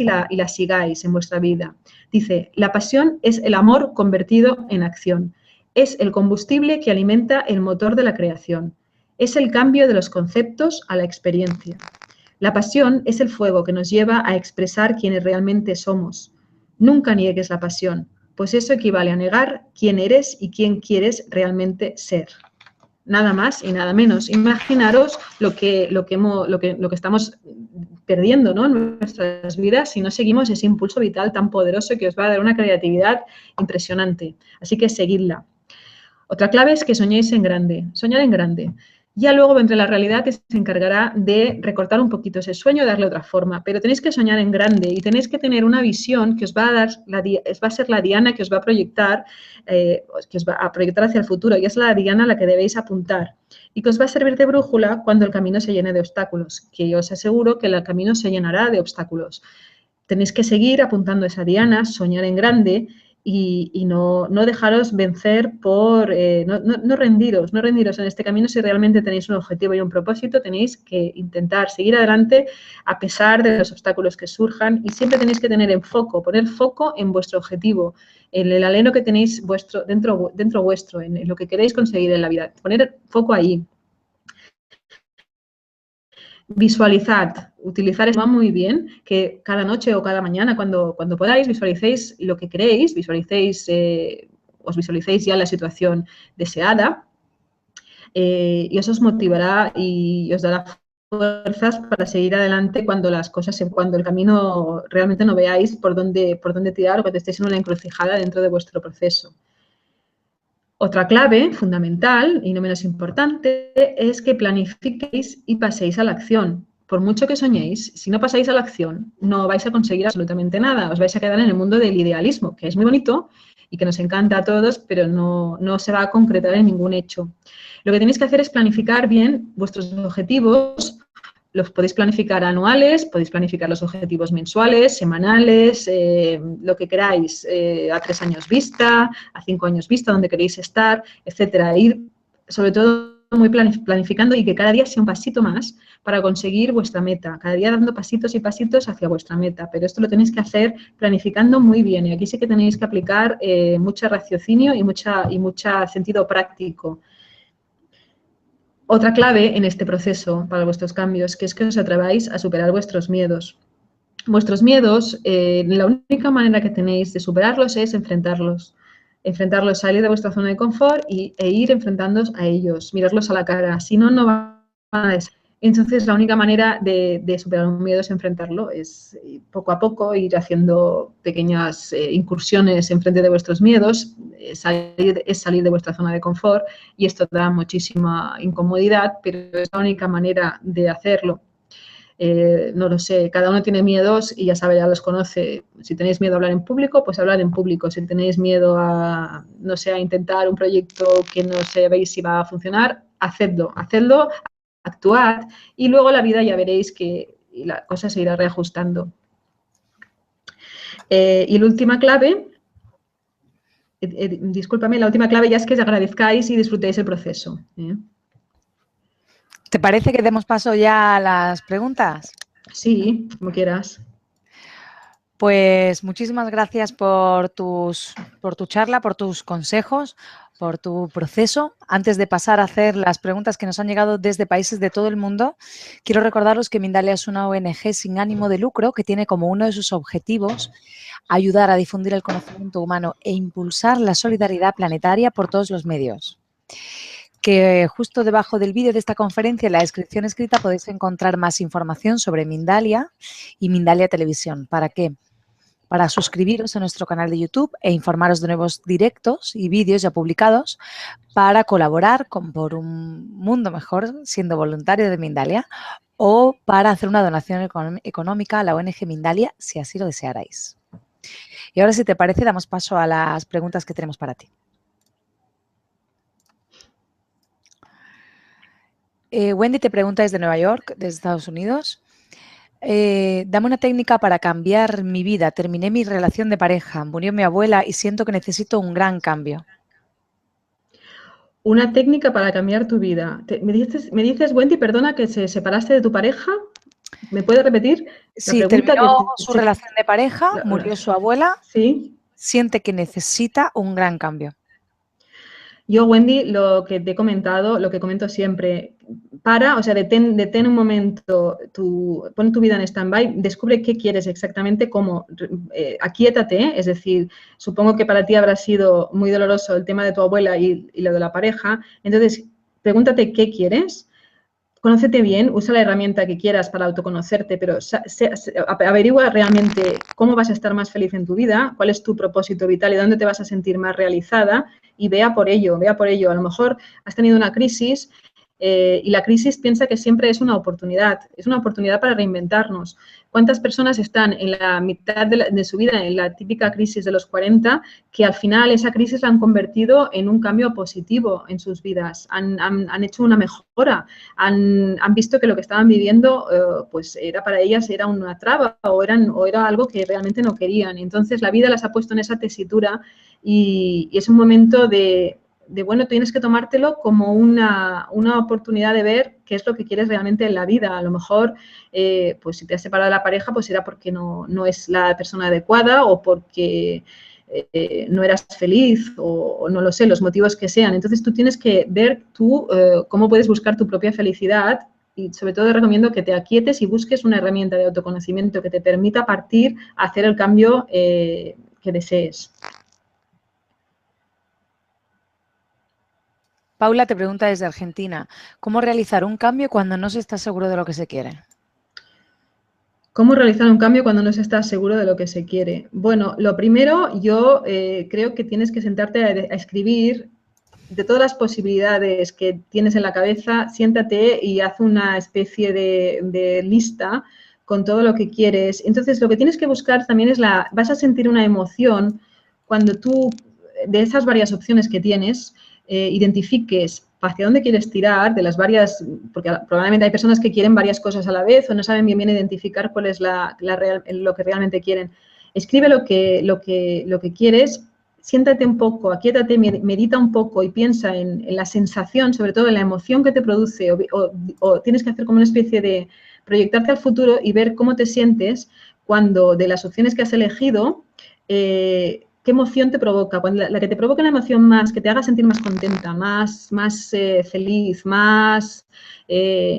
Speaker 2: y la sigáis en vuestra vida. Dice, la pasión es el amor convertido en acción. Es el combustible que alimenta el motor de la creación. Es el cambio de los conceptos a la experiencia. La pasión es el fuego que nos lleva a expresar quiénes realmente somos. Nunca niegues la pasión, pues eso equivale a negar quién eres y quién quieres realmente ser. Nada más y nada menos. Imaginaros lo que estamos perdiendo, ¿no?, en nuestras vidas si no seguimos ese impulso vital tan poderoso que os va a dar una creatividad impresionante. Así que seguidla. Otra clave es que soñéis en grande. Soñar en grande. Ya luego vendrá la realidad que se encargará de recortar un poquito ese sueño y darle otra forma. Pero tenéis que soñar en grande y tenéis que tener una visión que os va a dar, va a ser la diana que os va a proyectar, hacia el futuro. Y es la diana a la que debéis apuntar. Y que os va a servir de brújula cuando el camino se llene de obstáculos. Que yo os aseguro que el camino se llenará de obstáculos. Tenéis que seguir apuntando esa diana, soñar en grande y no dejaros vencer por, no rendiros en este camino. Si realmente tenéis un objetivo y un propósito, tenéis que intentar seguir adelante a pesar de los obstáculos que surjan, y siempre tenéis que poner foco en vuestro objetivo, en el anhelo que tenéis dentro vuestro, en lo que queréis conseguir en la vida. Poner foco ahí. Visualizad, utilizar esto va muy bien, que cada noche o cada mañana cuando podáis visualicéis lo que queréis, os visualicéis ya la situación deseada, y eso os motivará y os dará fuerzas para seguir adelante cuando el camino realmente no veáis por dónde tirar, o cuando estéis en una encrucijada dentro de vuestro proceso. Otra clave fundamental y no menos importante es que planifiquéis y paséis a la acción. Por mucho que soñéis, si no pasáis a la acción, no vais a conseguir absolutamente nada. Os vais a quedar en el mundo del idealismo, que es muy bonito y que nos encanta a todos, pero no se va a concretar en ningún hecho. Lo que tenéis que hacer es planificar bien vuestros objetivos. Los podéis planificar anuales, podéis planificar los objetivos mensuales, semanales, lo que queráis, a 3 años vista, a 5 años vista, donde queréis estar, etcétera. Ir, sobre todo, muy planificando, y que cada día sea un pasito más para conseguir vuestra meta. Cada día dando pasitos y pasitos hacia vuestra meta. Pero esto lo tenéis que hacer planificando muy bien. Y aquí sí que tenéis que aplicar mucho raciocinio y mucho sentido práctico. Otra clave en este proceso para vuestros cambios, que es que os atreváis a superar vuestros miedos. vuestros miedos, la única manera que tenéis de superarlos es enfrentarlos. Enfrentarlos, salir de vuestra zona de confort e ir enfrentándoos a ellos, mirarlos a la cara. Si no, no van a des. Entonces, la única manera de superar un miedo es enfrentarlo, es poco a poco ir haciendo pequeñas incursiones en frente de vuestros miedos, es salir de vuestra zona de confort, y esto da muchísima incomodidad, pero es la única manera de hacerlo. No lo sé, cada uno tiene miedos y ya sabe, ya los conoce. Si tenéis miedo a hablar en público, pues hablar en público. Si tenéis miedo a, no sé, a intentar un proyecto que no sabéis si va a funcionar, hacedlo, actuad, y luego la vida ya veréis que la cosa se irá reajustando. Y la última clave, discúlpame, la última clave ya es que agradezcáis y disfrutéis el proceso.
Speaker 1: ¿Te parece que demos paso ya a las preguntas?
Speaker 2: Sí, como quieras.
Speaker 1: Pues muchísimas gracias por tu charla, por tus consejos, por tu proceso. Antes de pasar a hacer las preguntas que nos han llegado desde países de todo el mundo, quiero recordaros que Mindalia es una ONG sin ánimo de lucro que tiene como uno de sus objetivos ayudar a difundir el conocimiento humano e impulsar la solidaridad planetaria por todos los medios. Que justo debajo del vídeo de esta conferencia, en la descripción escrita, podéis encontrar más información sobre Mindalia y Mindalia Televisión. ¿Para qué? Para suscribiros a nuestro canal de YouTube e informaros de nuevos directos y vídeos ya publicados, para colaborar por un mundo mejor siendo voluntario de Mindalia, o para hacer una donación económica a la ONG Mindalia si así lo desearais. Y ahora, si te parece, damos paso a las preguntas que tenemos para ti. Wendy te pregunta desde Nueva York, desde Estados Unidos. Dame una técnica para cambiar mi vida. Terminé mi relación de pareja, murió mi abuela y siento que necesito un gran cambio.
Speaker 2: Una técnica para cambiar tu vida. Me dices, Wendy, perdona, que se separaste de tu pareja. ¿Me puedes repetir?
Speaker 1: Sí, terminó su relación de pareja, murió su abuela.
Speaker 2: Sí.
Speaker 1: Siente que necesita un gran cambio.
Speaker 2: Yo, Wendy, lo que te he comentado, lo que comento siempre, detén un momento, pon tu vida en stand-by, descubre qué quieres exactamente, cómo, aquíétate, es decir, supongo que para ti habrá sido muy doloroso el tema de tu abuela y lo de la pareja, entonces pregúntate qué quieres. Conócete bien, usa la herramienta que quieras para autoconocerte, pero averigua realmente cómo vas a estar más feliz en tu vida, cuál es tu propósito vital y dónde te vas a sentir más realizada, y vea por ello, vea por ello. A lo mejor has tenido una crisis y la crisis piensa que siempre es una oportunidad para reinventarnos. ¿Cuántas personas están en la mitad de su vida, en la típica crisis de los 40, que al final esa crisis la han convertido en un cambio positivo en sus vidas? Han hecho una mejora, han visto que lo que estaban viviendo pues era para ellas era una traba o era algo que realmente no querían. Entonces la vida las ha puesto en esa tesitura y es un momento de bueno, tienes que tomártelo como una oportunidad de ver qué es lo que quieres realmente en la vida. A lo mejor, pues si te has separado de la pareja, pues será porque no es la persona adecuada o porque no eras feliz o no lo sé, los motivos que sean. Entonces, tú tienes que ver cómo puedes buscar tu propia felicidad y, sobre todo, recomiendo que te aquietes y busques una herramienta de autoconocimiento que te permita partir a hacer el cambio que desees.
Speaker 1: Paula te pregunta desde Argentina, ¿cómo realizar un cambio cuando no se está seguro de lo que se quiere?
Speaker 2: ¿Cómo realizar un cambio cuando no se está seguro de lo que se quiere? Bueno, lo primero, yo creo que tienes que sentarte a escribir de todas las posibilidades que tienes en la cabeza, siéntate y haz una especie de lista con todo lo que quieres. Entonces, lo que tienes que buscar también es vas a sentir una emoción cuando tú, de esas varias opciones que tienes, identifiques hacia dónde quieres tirar de las varias, porque probablemente hay personas que quieren varias cosas a la vez o no saben bien identificar cuál es lo que realmente quieren. Escribe lo que quieres, siéntate un poco, aquíétate, medita un poco y piensa en la sensación, sobre todo en la emoción que te produce o tienes que hacer como una especie de proyectarte al futuro y ver cómo te sientes cuando de las opciones que has elegido, ¿qué emoción te provoca? Cuando la que te provoca una emoción más, que te haga sentir más contenta, más feliz, más,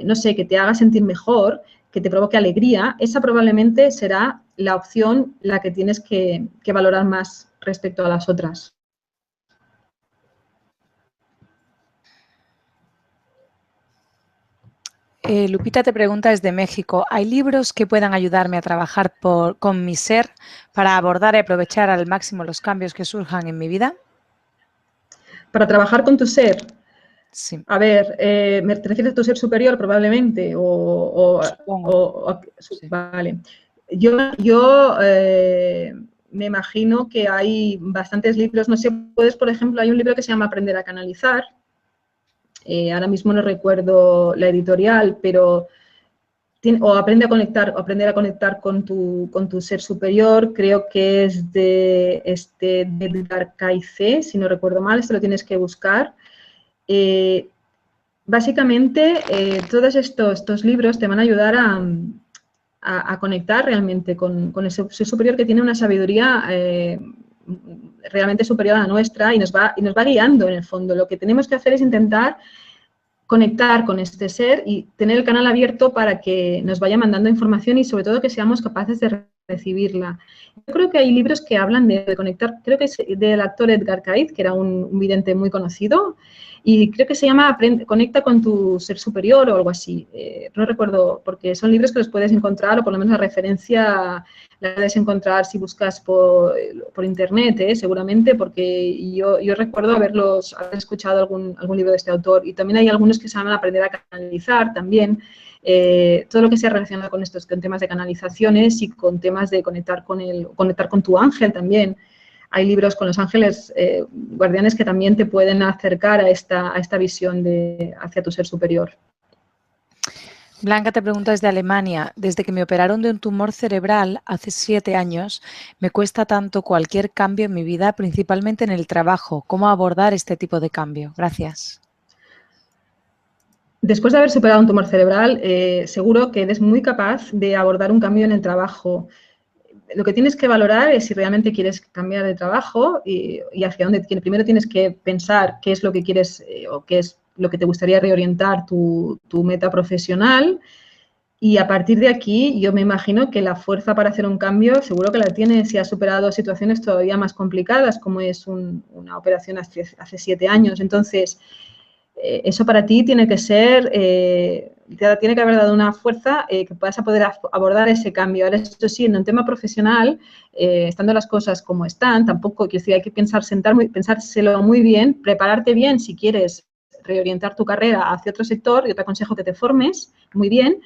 Speaker 2: no sé, que te haga sentir mejor, que te provoque alegría, esa probablemente será la opción la que tienes que valorar más respecto a las otras.
Speaker 1: Lupita te pregunta desde México, ¿hay libros que puedan ayudarme a trabajar con mi ser para abordar y aprovechar al máximo los cambios que surjan en mi vida?
Speaker 2: Para trabajar con tu ser,
Speaker 1: Sí,
Speaker 2: a ver, ¿te refieres a tu ser superior probablemente?
Speaker 1: supongo. Sí.
Speaker 2: Vale. Me imagino que hay bastantes libros, no sé, por ejemplo, hay un libro que se llama Aprender a canalizar, ahora mismo no recuerdo la editorial, pero o aprender a conectar con tu ser superior, creo que es de Edgar Cayce, si no recuerdo mal, esto lo tienes que buscar. Básicamente, todos estos libros te van a ayudar a conectar realmente con el ser superior, que tiene una sabiduría realmente superior a la nuestra y nos va guiando en el fondo. Lo que tenemos que hacer es intentar conectar con este ser y tener el canal abierto para que nos vaya mandando información y sobre todo que seamos capaces de recibirla. Yo creo que hay libros que hablan de conectar, creo que es del actor Edgar Cayce, que era un vidente muy conocido, y creo que se llama Conecta con tu ser superior o algo así. No recuerdo, porque son libros que los puedes encontrar, o por lo menos la referencia la puedes encontrar si buscas por internet, seguramente, porque yo recuerdo haber escuchado algún libro de este autor, y también hay algunos que se llaman Aprender a canalizar también. Todo lo que sea relacionado con temas de canalizaciones y con temas de conectar con tu ángel también. Hay libros con los ángeles guardianes que también te pueden acercar a esta visión hacia tu ser superior.
Speaker 1: Blanca te pregunta desde Alemania, desde que me operaron de un tumor cerebral hace 7 años, me cuesta tanto cualquier cambio en mi vida, principalmente en el trabajo. ¿Cómo abordar este tipo de cambio? Gracias.
Speaker 2: Después de haber superado un tumor cerebral, seguro que eres muy capaz de abordar un cambio en el trabajo. Lo que tienes que valorar es si realmente quieres cambiar de trabajo y hacia dónde. Primero tienes que pensar qué es lo que quieres o qué es lo que te gustaría reorientar tu meta profesional, y a partir de aquí yo me imagino que la fuerza para hacer un cambio seguro que la tienes si has superado situaciones todavía más complicadas, como es una operación hace 7 años. Entonces, eso para ti tiene que ser, tiene que haber dado una fuerza que puedas poder abordar ese cambio. Ahora, eso sí, en un tema profesional, estando las cosas como están, tampoco, quiero decir, hay que pensárselo muy bien, prepararte bien si quieres reorientar tu carrera hacia otro sector. Yo te aconsejo que te formes muy bien,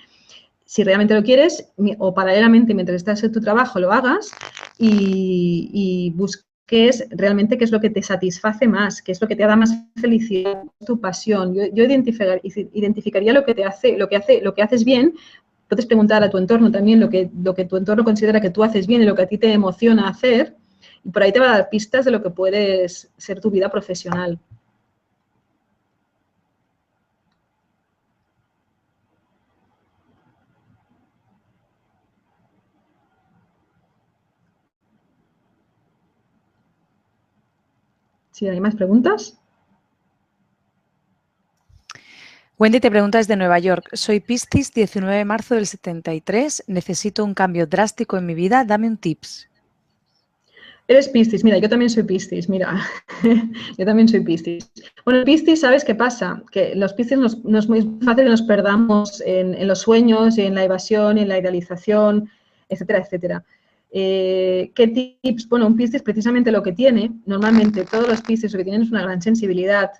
Speaker 2: si realmente lo quieres, o paralelamente, mientras estás en tu trabajo, lo hagas y busques realmente qué es lo que te satisface más, qué es lo que te da más felicidad, tu pasión. Yo identificaría lo que haces bien. Puedes preguntar a tu entorno también lo que tu entorno considera que tú haces bien y lo que a ti te emociona hacer, y por ahí te va a dar pistas de lo que puedes ser tu vida profesional. ¿Sí hay más preguntas?
Speaker 1: Wendy te pregunta desde Nueva York. Soy Piscis, 19 de marzo del 73. Necesito un cambio drástico en mi vida. Dame un tips.
Speaker 2: Eres Piscis. Mira, yo también soy Piscis. Mira, yo también soy Piscis. Bueno, Piscis, ¿sabes qué pasa? Que los Piscis no es muy fácil que nos perdamos en los sueños, en la evasión, en la idealización, etcétera, etcétera. ¿Qué tips? Bueno, un Piscis precisamente lo que tiene, normalmente todos los Piscis lo que tienen es una gran sensibilidad.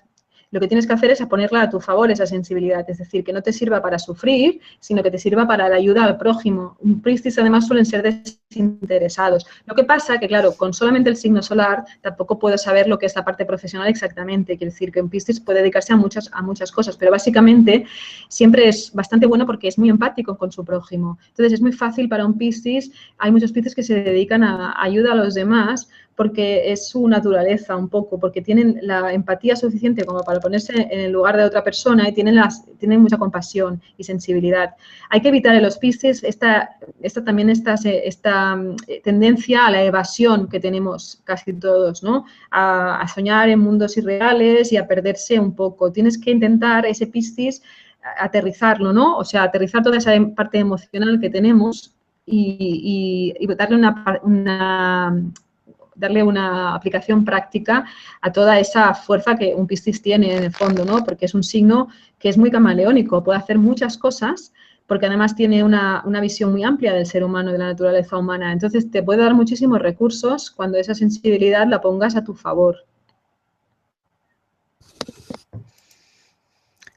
Speaker 2: Lo que tienes que hacer es ponerla a tu favor, esa sensibilidad, es decir, que no te sirva para sufrir, sino que te sirva para la ayuda al prójimo. Un Piscis además suelen ser desinteresados. Lo que pasa que, claro, con solamente el signo solar tampoco puedo saber lo que es la parte profesional exactamente. Quiere decir que un Piscis puede dedicarse a muchas cosas, pero básicamente siempre es bastante bueno porque es muy empático con su prójimo. Entonces es muy fácil para un Piscis. Hay muchos Piscis que se dedican a ayuda a los demás porque es su naturaleza un poco, porque tienen la empatía suficiente como para ponerse en el lugar de otra persona y tienen mucha compasión y sensibilidad. Hay que evitar en los Piscis esta tendencia a la evasión que tenemos casi todos, ¿no? A soñar en mundos irreales y a perderse un poco. Tienes que intentar, ese Piscis, aterrizarlo, ¿no? O sea, aterrizar toda esa parte emocional que tenemos y darle una aplicación práctica a toda esa fuerza que un Piscis tiene en el fondo, ¿no? Porque es un signo que es muy camaleónico, puede hacer muchas cosas, porque además tiene una visión muy amplia del ser humano, de la naturaleza humana. Entonces, te puede dar muchísimos recursos cuando esa sensibilidad la pongas a tu favor.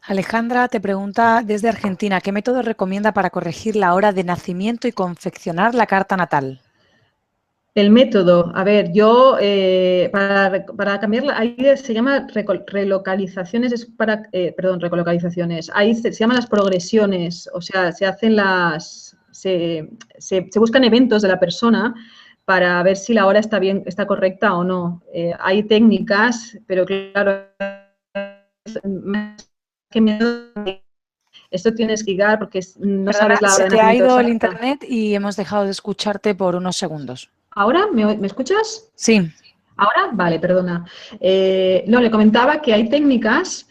Speaker 1: Alejandra te pregunta desde Argentina, ¿qué método recomienda para corregir la hora de nacimiento y confeccionar la carta natal?
Speaker 2: El método, a ver, yo para cambiarla, ahí se llama relocalizaciones, perdón, recolocalizaciones, ahí se llaman las progresiones, o sea, se hacen se buscan eventos de la persona para ver si la hora está bien, está correcta o no. Hay técnicas, pero claro, más que miedo, esto tienes que llegar porque no
Speaker 1: Perdona,
Speaker 2: sabes la
Speaker 1: se
Speaker 2: hora de
Speaker 1: te ha
Speaker 2: nacimiento
Speaker 1: ido el
Speaker 2: exacta.
Speaker 1: internet y hemos dejado de escucharte por unos segundos.
Speaker 2: ¿Ahora me escuchas?
Speaker 1: Sí.
Speaker 2: ¿Ahora? Vale, perdona. No, le comentaba que hay técnicas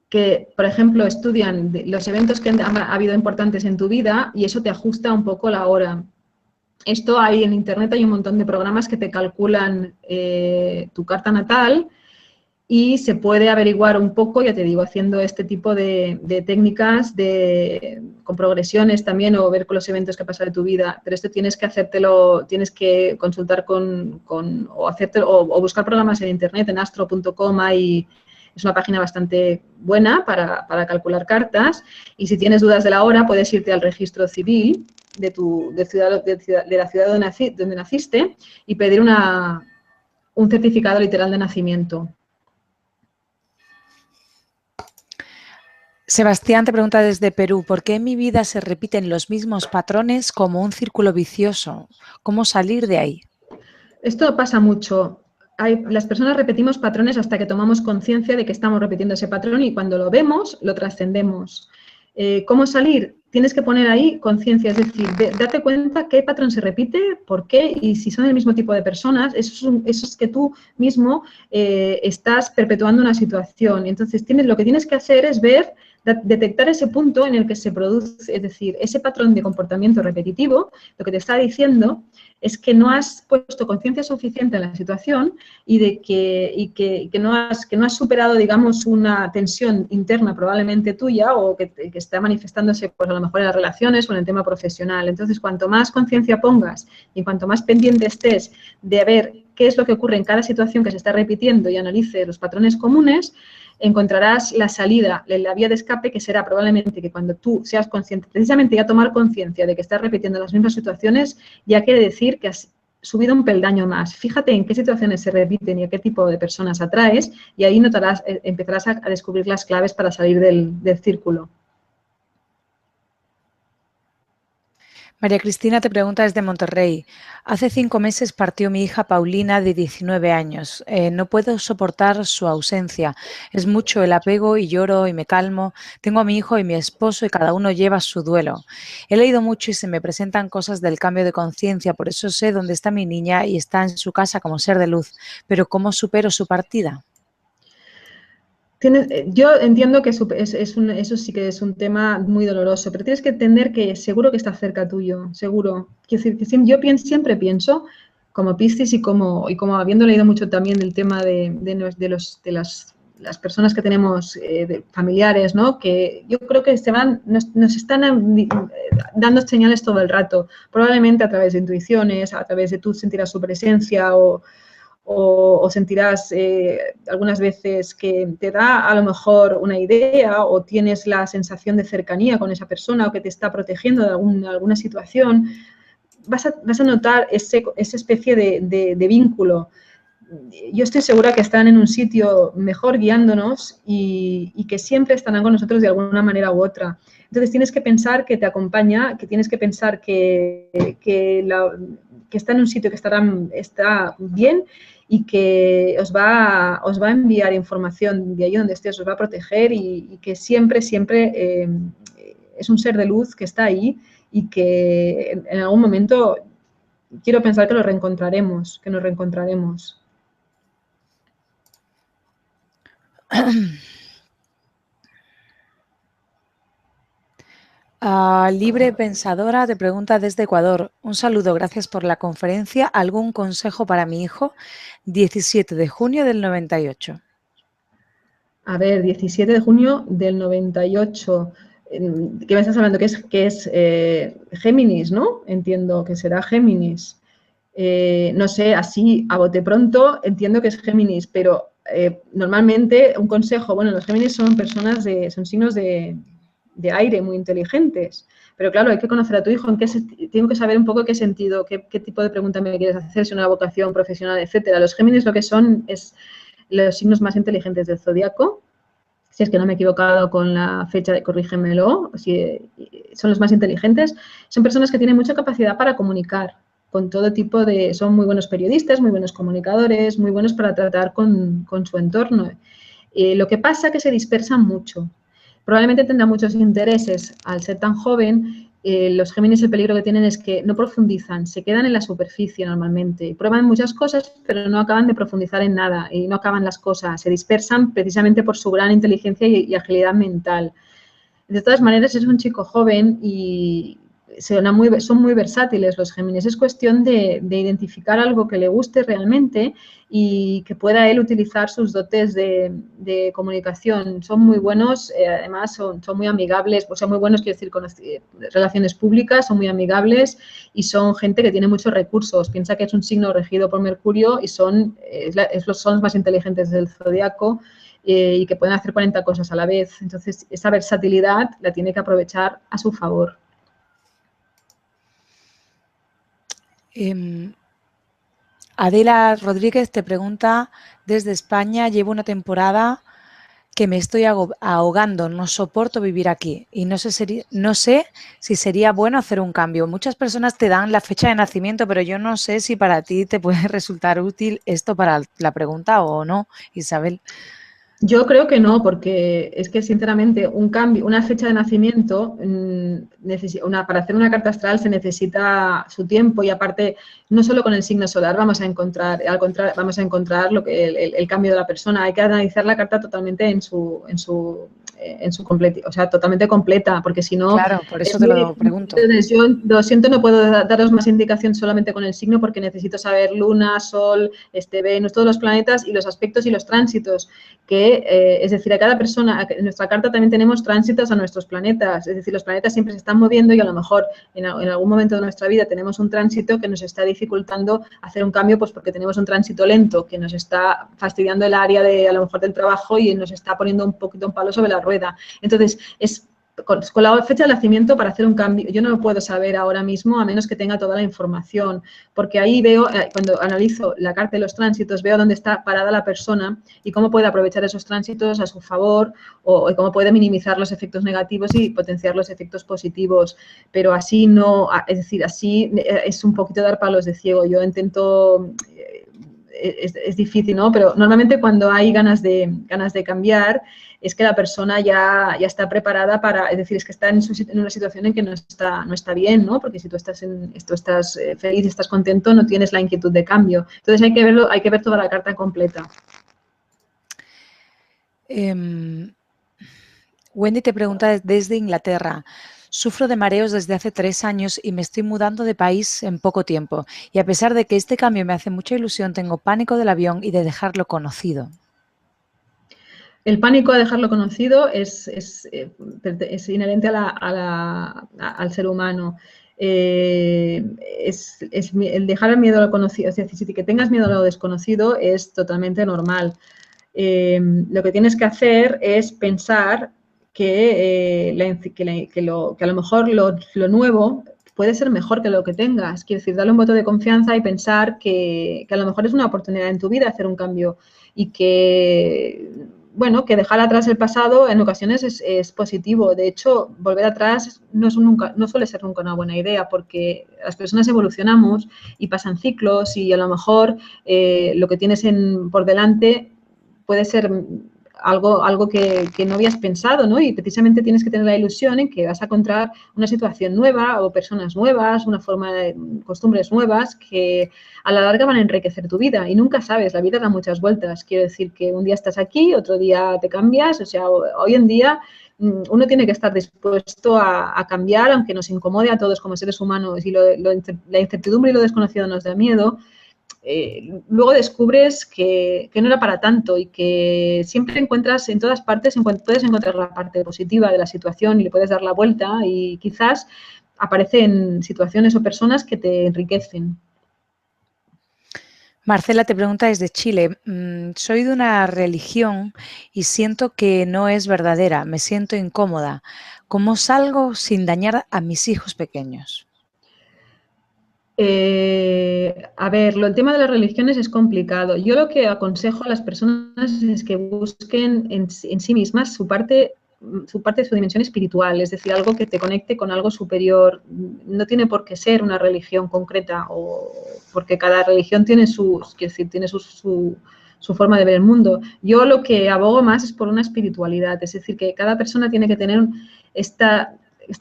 Speaker 2: que, por ejemplo, estudian los eventos que han habido importantes en tu vida y eso te ajusta un poco la hora. Esto hay en Internet, hay un montón de programas que te calculan tu carta natal y se puede averiguar un poco, ya te digo, haciendo este tipo de técnicas con progresiones también o ver con los eventos que pasan de tu vida. Pero esto tienes que hacértelo, tienes que consultar o buscar programas en internet, en astro.com es una página bastante buena para calcular cartas y si tienes dudas de la hora puedes irte al registro civil de la ciudad donde naciste y pedir un certificado literal de nacimiento.
Speaker 1: Sebastián te pregunta desde Perú, ¿por qué en mi vida se repiten los mismos patrones como un círculo vicioso? ¿Cómo salir de ahí?
Speaker 2: Esto pasa mucho. Las personas repetimos patrones hasta que tomamos conciencia de que estamos repitiendo ese patrón y cuando lo vemos, lo trascendemos. ¿Cómo salir? Tienes que poner ahí conciencia, es decir, date cuenta qué patrón se repite, por qué y si son el mismo tipo de personas, eso es que tú mismo estás perpetuando una situación. Entonces, lo que tienes que hacer es detectar ese punto en el que se produce, es decir, ese patrón de comportamiento repetitivo, lo que te está diciendo es que no has puesto conciencia suficiente en la situación y que no has superado, digamos, una tensión interna probablemente tuya o que está manifestándose, pues a lo mejor en las relaciones o en el tema profesional. Entonces, cuanto más conciencia pongas y cuanto más pendiente estés de ver qué es lo que ocurre en cada situación que se está repitiendo y analice los patrones comunes, encontrarás la salida, la vía de escape, que será probablemente que cuando tú seas consciente, precisamente ya tomar conciencia de que estás repitiendo las mismas situaciones, ya quiere decir que has subido un peldaño más. Fíjate en qué situaciones se repiten y a qué tipo de personas atraes y ahí empezarás a descubrir las claves para salir del círculo.
Speaker 1: María Cristina te pregunta desde Monterrey. Hace 5 meses partió mi hija Paulina de 19 años. No puedo soportar su ausencia. Es mucho el apego y lloro y me calmo. Tengo a mi hijo y mi esposo y cada uno lleva su duelo. He leído mucho y se me presentan cosas del cambio de conciencia. Por eso sé dónde está mi niña y está en su casa como ser de luz. Pero ¿cómo supero su partida?
Speaker 2: Yo entiendo que eso sí que es un tema muy doloroso, pero tienes que entender que seguro que está cerca tuyo, seguro. Quiero decir, que siempre pienso, como Piscis y como habiendo leído mucho también del tema de las personas que tenemos familiares, ¿no? Que yo creo que nos están dando señales todo el rato, probablemente a través de intuiciones, a través de tú sentirás su presencia o sentirás algunas veces que te da a lo mejor una idea o tienes la sensación de cercanía con esa persona o que te está protegiendo de alguna situación, vas a notar esa especie de vínculo. Yo estoy segura que están en un sitio mejor guiándonos y que siempre estarán con nosotros de alguna manera u otra. Entonces tienes que pensar que te acompaña, que tienes que pensar que está en un sitio que está bien y que os va a enviar información de ahí donde estés, os va a proteger y que siempre es un ser de luz que está ahí y que en algún momento quiero pensar que que nos reencontraremos.
Speaker 1: Libre Pensadora te pregunta desde Ecuador. Un saludo, gracias por la conferencia. ¿Algún consejo para mi hijo? 17 de junio del 98.
Speaker 2: A ver, 17 de junio del 98. ¿Qué me estás hablando? Que es Géminis, ¿no? Entiendo que será Géminis. No sé, así a bote pronto entiendo que es Géminis, pero normalmente un consejo, bueno, los Géminis son personas son signos de aire muy inteligentes, pero claro, hay que conocer a tu hijo, tengo que saber un poco qué sentido, qué tipo de pregunta me quieres hacer, si una vocación profesional, etcétera. Los Géminis lo que son es los signos más inteligentes del zodiaco. Si es que no me he equivocado con la fecha, corrígemelo, si son los más inteligentes, son personas que tienen mucha capacidad para comunicar con todo tipo son muy buenos periodistas, muy buenos comunicadores, muy buenos para tratar con su entorno. Lo que pasa es que se dispersan mucho. Probablemente tendrán muchos intereses al ser tan joven. Los Géminis, el peligro que tienen es que no profundizan, se quedan en la superficie normalmente. Prueban muchas cosas, pero no acaban de profundizar en nada y no acaban las cosas. Se dispersan precisamente por su gran inteligencia y agilidad mental. De todas maneras, es un chico joven y son muy versátiles los Géminis. Es cuestión de identificar algo que le guste realmente y que pueda él utilizar sus dotes de comunicación. Son muy buenos, además son muy amigables, o sea, muy buenos, quiero decir, con relaciones públicas, son muy amigables y son gente que tiene muchos recursos. Piensa que es un signo regido por Mercurio y son los más inteligentes del zodiaco. Y que pueden hacer 40 cosas a la vez. Entonces, esa versatilidad la tiene que aprovechar a su favor.
Speaker 1: Adela Rodríguez te pregunta desde España, llevo una temporada que me estoy ahogando, no soporto vivir aquí y no sé si sería bueno hacer un cambio. Muchas personas te dan la fecha de nacimiento, pero yo no sé si para ti te puede resultar útil esto para la pregunta o no, Isabel.
Speaker 2: Yo creo que no, porque es que sinceramente un cambio, una fecha de nacimiento, para hacer una carta astral se necesita su tiempo y aparte no solo con el signo solar vamos a encontrar, vamos a encontrar el cambio de la persona. Hay que analizar la carta totalmente en su o sea, totalmente completa, porque si no
Speaker 1: Claro, por eso
Speaker 2: es
Speaker 1: te
Speaker 2: muy
Speaker 1: lo
Speaker 2: difícil.
Speaker 1: pregunto.
Speaker 2: Entonces, yo lo siento, no puedo daros más indicación solamente con el signo porque necesito saber Luna, Sol, Venus, todos los planetas y los aspectos y los tránsitos es decir, a cada persona, en nuestra carta también tenemos tránsitos a nuestros planetas, es decir, los planetas siempre se están moviendo y a lo mejor en algún momento de nuestra vida tenemos un tránsito que nos está dificultando hacer un cambio, pues porque tenemos un tránsito lento que nos está fastidiando el área a lo mejor del trabajo y nos está poniendo un poquito un palo sobre la rueda. Entonces, con la fecha de nacimiento para hacer un cambio, yo no lo puedo saber ahora mismo a menos que tenga toda la información, porque ahí veo, cuando analizo la carta de los tránsitos, veo dónde está parada la persona y cómo puede aprovechar esos tránsitos a su favor o cómo puede minimizar los efectos negativos y potenciar los efectos positivos, pero así no, es decir, así es un poquito dar palos de ciego. Yo intento... Es difícil, ¿no? Pero normalmente cuando hay ganas de cambiar es que la persona ya está preparada es decir, es que está en una situación en que no está bien, ¿no? Porque si tú estás feliz, estás contento, no tienes la inquietud de cambio. Entonces hay que ver toda la carta completa.
Speaker 1: Wendy te pregunta desde Inglaterra. Sufro de mareos desde hace 3 años y me estoy mudando de país en poco tiempo. Y a pesar de que este cambio me hace mucha ilusión, tengo pánico del avión y de dejarlo conocido.
Speaker 2: El pánico a dejarlo conocido es inherente al ser humano. El dejar el miedo a lo conocido, es decir, que tengas miedo a lo desconocido es totalmente normal. Lo que tienes que hacer es pensar que a lo mejor lo nuevo puede ser mejor que lo que tengas. Quiero decir, darle un voto de confianza y pensar que a lo mejor es una oportunidad en tu vida hacer un cambio y que, bueno, que dejar atrás el pasado en ocasiones es positivo. De hecho, volver atrás no suele ser nunca una buena idea porque las personas evolucionamos y pasan ciclos y a lo mejor lo que tienes por delante puede ser algo que no habías pensado, ¿no? Y precisamente tienes que tener la ilusión en que vas a encontrar una situación nueva o personas nuevas, una forma de costumbres nuevas que a la larga van a enriquecer tu vida y nunca sabes, la vida da muchas vueltas. Quiero decir que un día estás aquí, otro día te cambias, o sea, hoy en día uno tiene que estar dispuesto a cambiar, aunque nos incomode a todos como seres humanos y la incertidumbre y lo desconocido nos da miedo. Luego descubres que no era para tanto y que siempre encuentras en todas partes, puedes encontrar la parte positiva de la situación y le puedes dar la vuelta y quizás aparecen situaciones o personas que te enriquecen.
Speaker 1: Marcela te pregunta desde Chile, soy de una religión y siento que no es verdadera, me siento incómoda. ¿Cómo salgo sin dañar a mis hijos pequeños?
Speaker 2: A ver, el tema de las religiones es complicado. Yo lo que aconsejo a las personas es que busquen en sí mismas su parte de su dimensión espiritual, es decir, algo que te conecte con algo superior. No tiene por qué ser una religión concreta, porque cada religión tiene tiene su forma de ver el mundo. Yo lo que abogo más es por una espiritualidad, es decir, que cada persona tiene que tener esta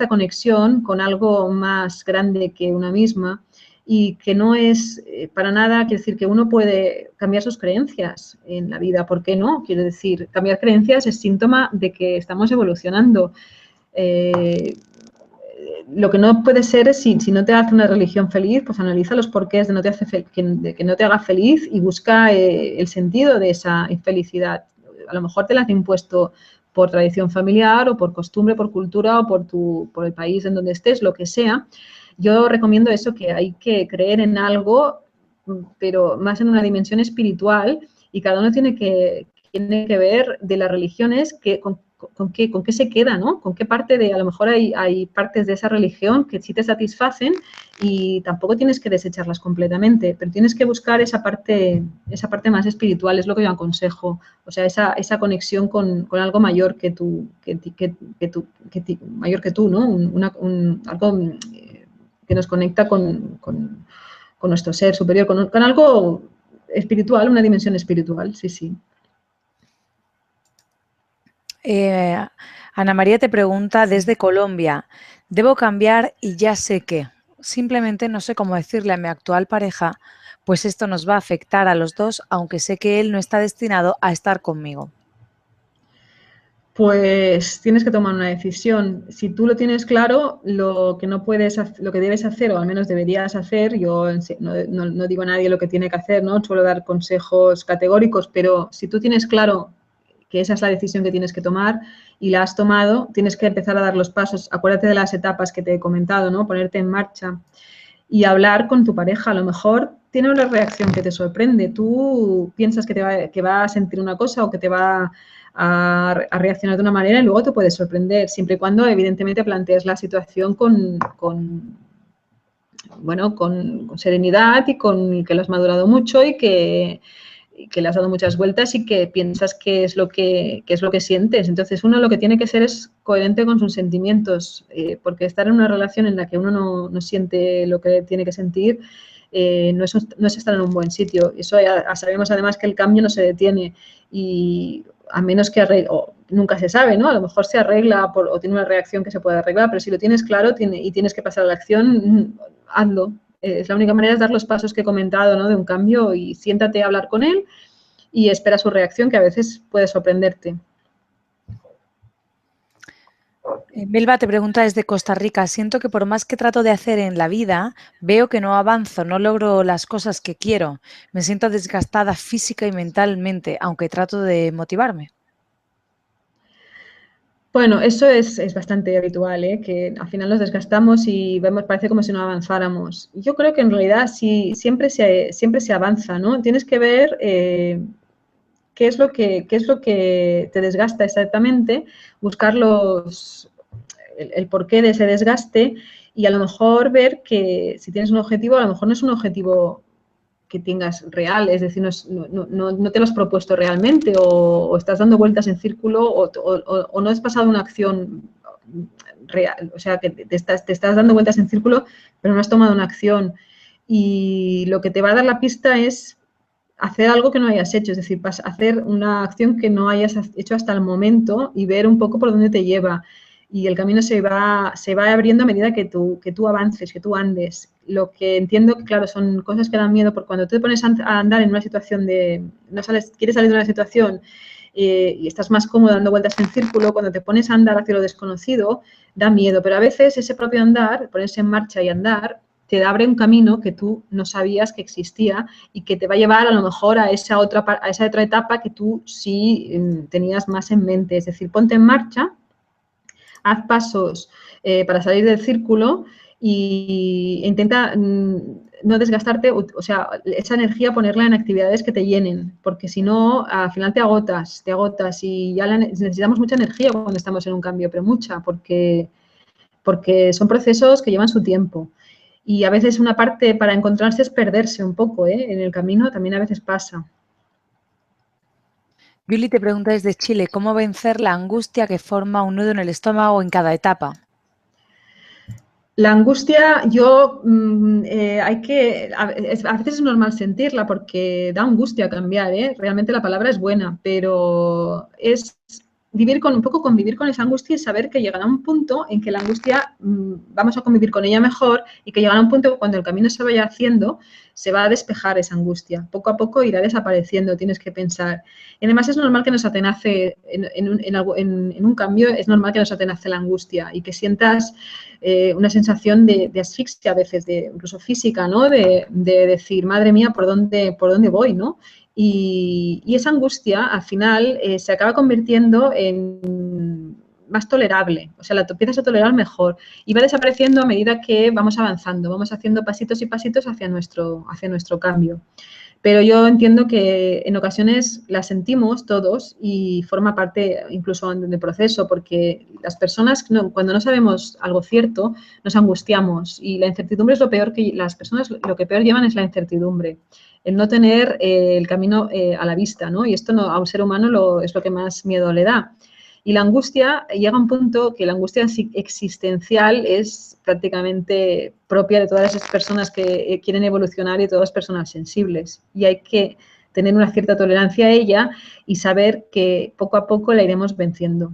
Speaker 2: conexión con algo más grande que una misma y que no es para nada, quiero decir, que uno puede cambiar sus creencias en la vida. ¿Por qué no? Quiero decir, cambiar creencias es síntoma de que estamos evolucionando. Lo que no puede ser es, si no te hace una religión feliz, pues analiza los porqués de que no te haga feliz y busca el sentido de esa infelicidad. A lo mejor te la has impuesto por tradición familiar o por costumbre, por cultura o por el país en donde estés, lo que sea. Yo recomiendo eso, que hay que creer en algo, pero más en una dimensión espiritual, y cada uno tiene que ver de las religiones con qué se queda, ¿no? Con qué parte a lo mejor hay partes de esa religión que sí te satisfacen y tampoco tienes que desecharlas completamente, pero tienes que buscar esa parte más espiritual, es lo que yo aconsejo. O sea, esa conexión con algo mayor que tú, mayor que tú, ¿no? Algo que nos conecta con nuestro ser superior, con algo espiritual, una dimensión espiritual, sí, sí.
Speaker 1: Ana María te pregunta desde Colombia, ¿debo cambiar y ya sé qué? Simplemente no sé cómo decirle a mi actual pareja, pues esto nos va a afectar a los dos, aunque sé que él no está destinado a estar conmigo.
Speaker 2: Pues tienes que tomar una decisión. Si tú lo tienes claro, lo que debes hacer, o al menos deberías hacer, yo no digo a nadie lo que tiene que hacer, no suelo dar consejos categóricos, pero si tú tienes claro que esa es la decisión que tienes que tomar y la has tomado, tienes que empezar a dar los pasos. Acuérdate de las etapas que te he comentado, ¿no? Ponerte en marcha y hablar con tu pareja. A lo mejor tiene una reacción que te sorprende. Tú piensas que va a sentir una cosa o que te va a reaccionar de una manera y luego te puede sorprender, siempre y cuando evidentemente plantees la situación con serenidad y con que lo has madurado mucho y que le has dado muchas vueltas y que piensas qué es lo que sientes. Entonces, uno lo que tiene que ser es coherente con sus sentimientos, porque estar en una relación en la que uno no siente lo que tiene que sentir no es estar en un buen sitio. Eso ya sabemos además que el cambio no se detiene y a menos que nunca se sabe, ¿no? A lo mejor se arregla o tiene una reacción que se puede arreglar, pero si lo tienes claro y tienes que pasar a la acción, hazlo. Es la única manera, es dar los pasos que he comentado, ¿no? De un cambio, y siéntate a hablar con él y espera su reacción, que a veces puede sorprenderte.
Speaker 1: Melba te pregunta desde Costa Rica, siento que por más que trato de hacer en la vida, veo que no avanzo, no logro las cosas que quiero. Me siento desgastada física y mentalmente, aunque trato de motivarme.
Speaker 2: Bueno, eso es bastante habitual, ¿eh? Que al final nos desgastamos y parece como si no avanzáramos. Yo creo que en realidad sí, siempre se avanza, ¿no? Tienes que ver qué es lo que te desgasta exactamente, buscar el porqué de ese desgaste y a lo mejor ver que si tienes un objetivo, a lo mejor no es un objetivo que tengas real, es decir, no te lo has propuesto realmente o estás dando vueltas en círculo o no has pasado una acción real, o sea, que te estás dando vueltas en círculo, pero no has tomado una acción. Y lo que te va a dar la pista es hacer algo que no hayas hecho, es decir, hacer una acción que no hayas hecho hasta el momento y ver un poco por dónde te lleva. Y el camino se va abriendo a medida que tú avances, que tú andes. Lo que entiendo que, claro, son cosas que dan miedo, porque cuando tú te pones a andar en una situación quieres salir de una situación y estás más cómodo dando vueltas en círculo, cuando te pones a andar hacia lo desconocido, da miedo. Pero a veces ese propio andar, ponerse en marcha y andar, te abre un camino que tú no sabías que existía y que te va a llevar a lo mejor a esa otra etapa que tú sí tenías más en mente. Es decir, ponte en marcha, haz pasos para salir del círculo e intenta no desgastarte, o sea, esa energía ponerla en actividades que te llenen, porque si no, al final te agotas y ya necesitamos mucha energía cuando estamos en un cambio, pero mucha, porque son procesos que llevan su tiempo. Y a veces una parte para encontrarse es perderse un poco, en el camino también a veces pasa.
Speaker 1: Yuli te pregunta desde Chile, ¿cómo vencer la angustia que forma un nudo en el estómago en cada etapa?
Speaker 2: La angustia, a veces es normal sentirla porque da angustia cambiar, ¿eh? Realmente la palabra es buena, pero es convivir con esa angustia y saber que llegará un punto en que la angustia vamos a convivir con ella mejor y que llegará un punto cuando el camino se vaya haciendo, se va a despejar esa angustia. Poco a poco irá desapareciendo, tienes que pensar. Y además es normal que nos atenace, en un cambio, es normal que nos atenace la angustia y que sientas una sensación de asfixia a veces, incluso física, ¿no? De decir, madre mía, ¿por dónde voy, no? Y esa angustia, al final, se acaba convirtiendo en más tolerable, o sea, la empiezas a tolerar mejor y va desapareciendo a medida que vamos avanzando, vamos haciendo pasitos y pasitos hacia nuestro cambio. Pero yo entiendo que en ocasiones la sentimos todos y forma parte incluso del proceso, porque las personas cuando no sabemos algo cierto nos angustiamos y la incertidumbre es lo peor que las personas lo que peor llevan es la incertidumbre, el no tener el camino a la vista, ¿no? Y esto a un ser humano es lo que más miedo le da. Y la angustia llega a un punto que la angustia existencial es prácticamente propia de todas esas personas que quieren evolucionar y de todas las personas sensibles. Y hay que tener una cierta tolerancia a ella y saber que poco a poco la iremos venciendo.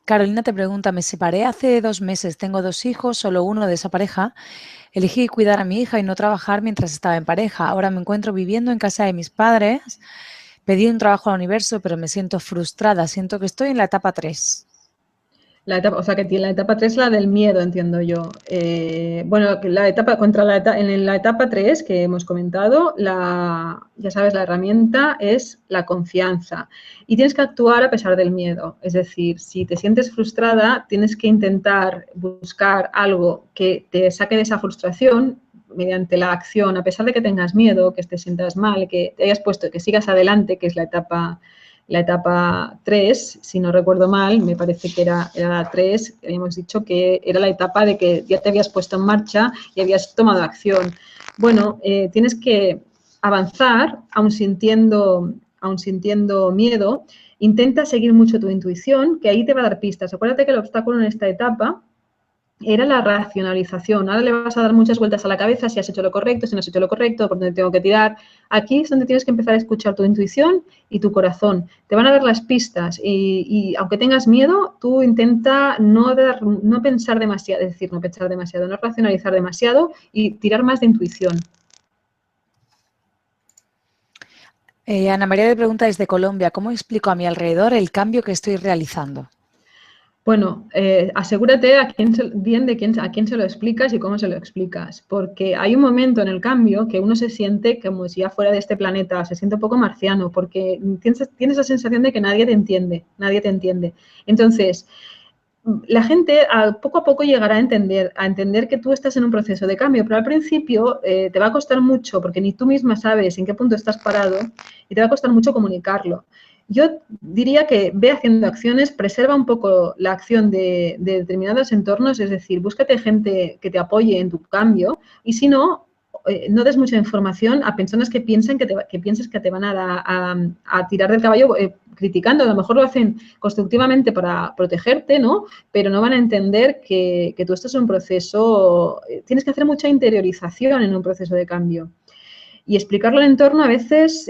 Speaker 1: Carolina te pregunta, me separé hace 2 meses, tengo 2 hijos, solo uno de esa pareja. Elegí cuidar a mi hija y no trabajar mientras estaba en pareja. Ahora me encuentro viviendo en casa de mis padres. Pedí un trabajo al universo, pero me siento frustrada. Siento que estoy en la etapa 3.
Speaker 2: O sea, que la etapa 3 es la del miedo, entiendo yo. Bueno, en la etapa 3 que hemos comentado, ya sabes, la herramienta es la confianza. Y tienes que actuar a pesar del miedo. Es decir, si te sientes frustrada, tienes que intentar buscar algo que te saque de esa frustración mediante la acción, a pesar de que tengas miedo, que te sientas mal, que te hayas puesto, que sigas adelante, que es la etapa 3, si no recuerdo mal, me parece que era la 3, habíamos dicho que era la etapa de que ya te habías puesto en marcha y habías tomado acción. Bueno, tienes que avanzar, aun sintiendo miedo, intenta seguir mucho tu intuición, que ahí te va a dar pistas. Acuérdate que el obstáculo en esta etapa era la racionalización. Ahora le vas a dar muchas vueltas a la cabeza si has hecho lo correcto, si no has hecho lo correcto, por dónde tengo que tirar. Aquí es donde tienes que empezar a escuchar tu intuición y tu corazón. Te van a dar las pistas y aunque tengas miedo, tú intenta no pensar demasiado, es decir, no pensar demasiado, no racionalizar demasiado y tirar más de intuición.
Speaker 1: Ana María le pregunta desde Colombia, ¿cómo explico a mi alrededor el cambio que estoy realizando?
Speaker 2: Bueno, asegúrate a quién se lo explicas y cómo se lo explicas, porque hay un momento en el cambio que uno se siente como si ya fuera de este planeta, se siente un poco marciano, porque tienes la sensación de que nadie te entiende. Entonces, la gente poco a poco llegará a entender que tú estás en un proceso de cambio, pero al principio te va a costar mucho, porque ni tú misma sabes en qué punto estás parado y te va a costar mucho comunicarlo. Yo diría que ve haciendo acciones, preserva un poco la acción de determinados entornos, es decir, búscate gente que te apoye en tu cambio y si no, no des mucha información a personas que pienses que te van a tirar del caballo criticando. A lo mejor lo hacen constructivamente para protegerte, ¿no? Pero no van a entender que tú estás en un proceso, tienes que hacer mucha interiorización en un proceso de cambio. Y explicarlo al entorno a veces,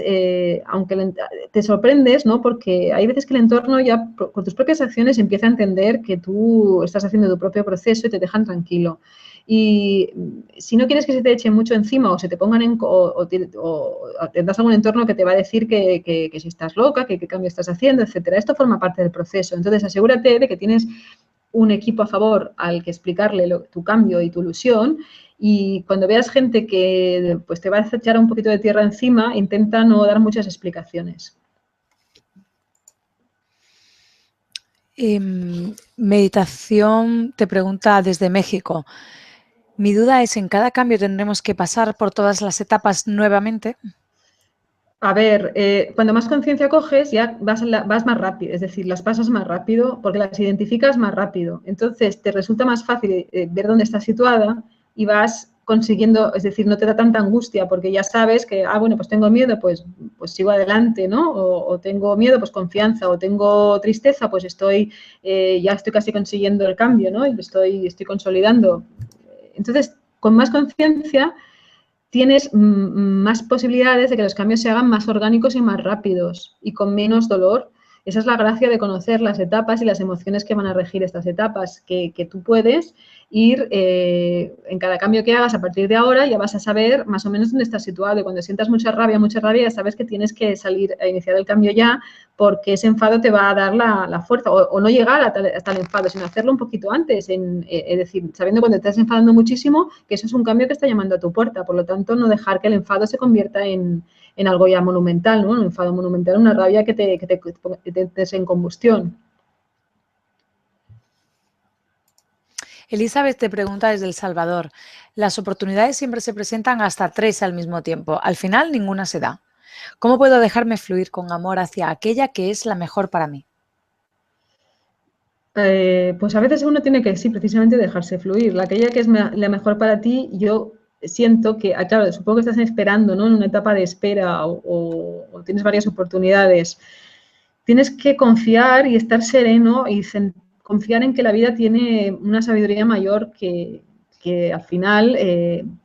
Speaker 2: aunque te sorprendes, ¿no? Porque hay veces que el entorno ya con tus propias acciones empieza a entender que tú estás haciendo tu propio proceso y te dejan tranquilo. Y si no quieres que se te eche mucho encima o se te pongan o tendrás algún entorno que te va a decir que si estás loca, que qué cambio estás haciendo, etcétera. Esto forma parte del proceso. Entonces, asegúrate de que tienes un equipo a favor al que explicarle tu cambio y tu ilusión, y cuando veas gente que pues, te va a echar un poquito de tierra encima, intenta no dar muchas explicaciones.
Speaker 1: Meditación te pregunta desde México. Mi duda es, ¿en cada cambio tendremos que pasar por todas las etapas nuevamente?
Speaker 2: A ver, cuando más conciencia coges, ya vas más rápido, es decir, las pasas más rápido porque las identificas más rápido. Entonces, te resulta más fácil ver dónde estás situada y vas consiguiendo, es decir, no te da tanta angustia porque ya sabes que, bueno, pues tengo miedo, pues sigo adelante, ¿no? O tengo miedo, pues confianza, o tengo tristeza, pues ya estoy casi consiguiendo el cambio, ¿no? Y estoy consolidando. Entonces, con más conciencia tienes más posibilidades de que los cambios se hagan más orgánicos y más rápidos y con menos dolor. Esa es la gracia de conocer las etapas y las emociones que van a regir estas etapas, que tú puedes ir en cada cambio que hagas a partir de ahora, ya vas a saber más o menos dónde estás situado, y cuando sientas mucha rabia, ya sabes que tienes que salir a iniciar el cambio ya, porque ese enfado te va a dar la fuerza, o no llegar hasta el enfado, sino hacerlo un poquito antes, es decir, sabiendo cuando te estás enfadando muchísimo que eso es un cambio que está llamando a tu puerta, por lo tanto no dejar que el enfado se convierta en algo ya monumental, ¿no? Un enfado monumental, una rabia que te en combustión.
Speaker 1: Elizabeth te pregunta desde El Salvador. Las oportunidades siempre se presentan hasta 3 al mismo tiempo. Al final, ninguna se da. ¿Cómo puedo dejarme fluir con amor hacia aquella que es la mejor para mí?
Speaker 2: Pues a veces uno tiene que, sí, precisamente dejarse fluir. Aquella que es la mejor para ti, yo siento que, claro, supongo que estás esperando, ¿no? En una etapa de espera o tienes varias oportunidades. Tienes que confiar y estar sereno y confiar en que la vida tiene una sabiduría mayor que al final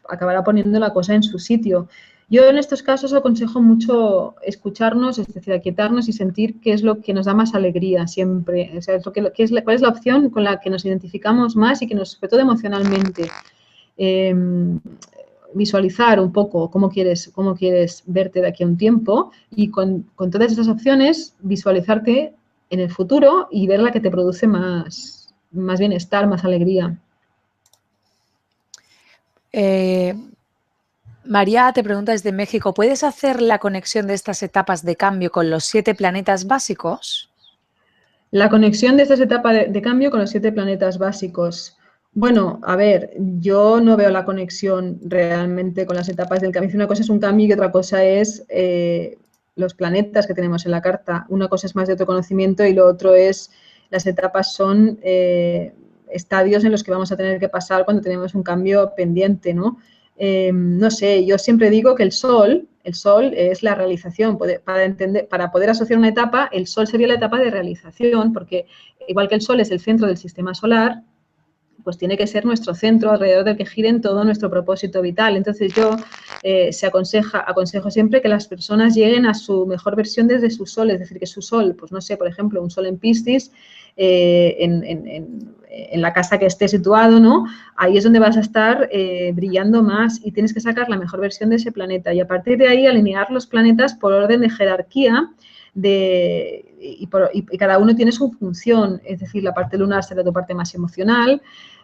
Speaker 2: acabará poniendo la cosa en su sitio. Yo en estos casos aconsejo mucho escucharnos, es decir, aquietarnos y sentir qué es lo que nos da más alegría siempre, o sea, cuál es la opción con la que nos identificamos más y que nos, sobre todo emocionalmente. Eh, Visualizar un poco cómo quieres verte de aquí a un tiempo y con todas esas opciones visualizarte en el futuro y ver la que te produce más bienestar, más alegría.
Speaker 1: María te pregunta desde México, ¿puedes hacer la conexión de estas etapas de cambio con los 7 planetas básicos?
Speaker 2: La conexión de estas etapas de cambio con los 7 planetas básicos. Bueno, a ver, yo no veo la conexión realmente con las etapas del cambio. Una cosa es un cambio y otra cosa es los planetas que tenemos en la carta. Una cosa es más de autoconocimiento y lo otro es, las etapas son estadios en los que vamos a tener que pasar cuando tenemos un cambio pendiente, ¿no? No sé, yo siempre digo que el sol es la realización. Para poder asociar una etapa, el sol sería la etapa de realización, porque igual que el sol es el centro del sistema solar, pues tiene que ser nuestro centro alrededor del que giren todo nuestro propósito vital. Entonces yo aconsejo siempre que las personas lleguen a su mejor versión desde su sol, es decir, que su sol, pues no sé, por ejemplo, un sol en Piscis, en la casa que esté situado, ¿no? Ahí es donde vas a estar brillando más y tienes que sacar la mejor versión de ese planeta y a partir de ahí alinear los planetas por orden de jerarquía y cada uno tiene su función, es decir, la parte lunar será tu parte más emocional,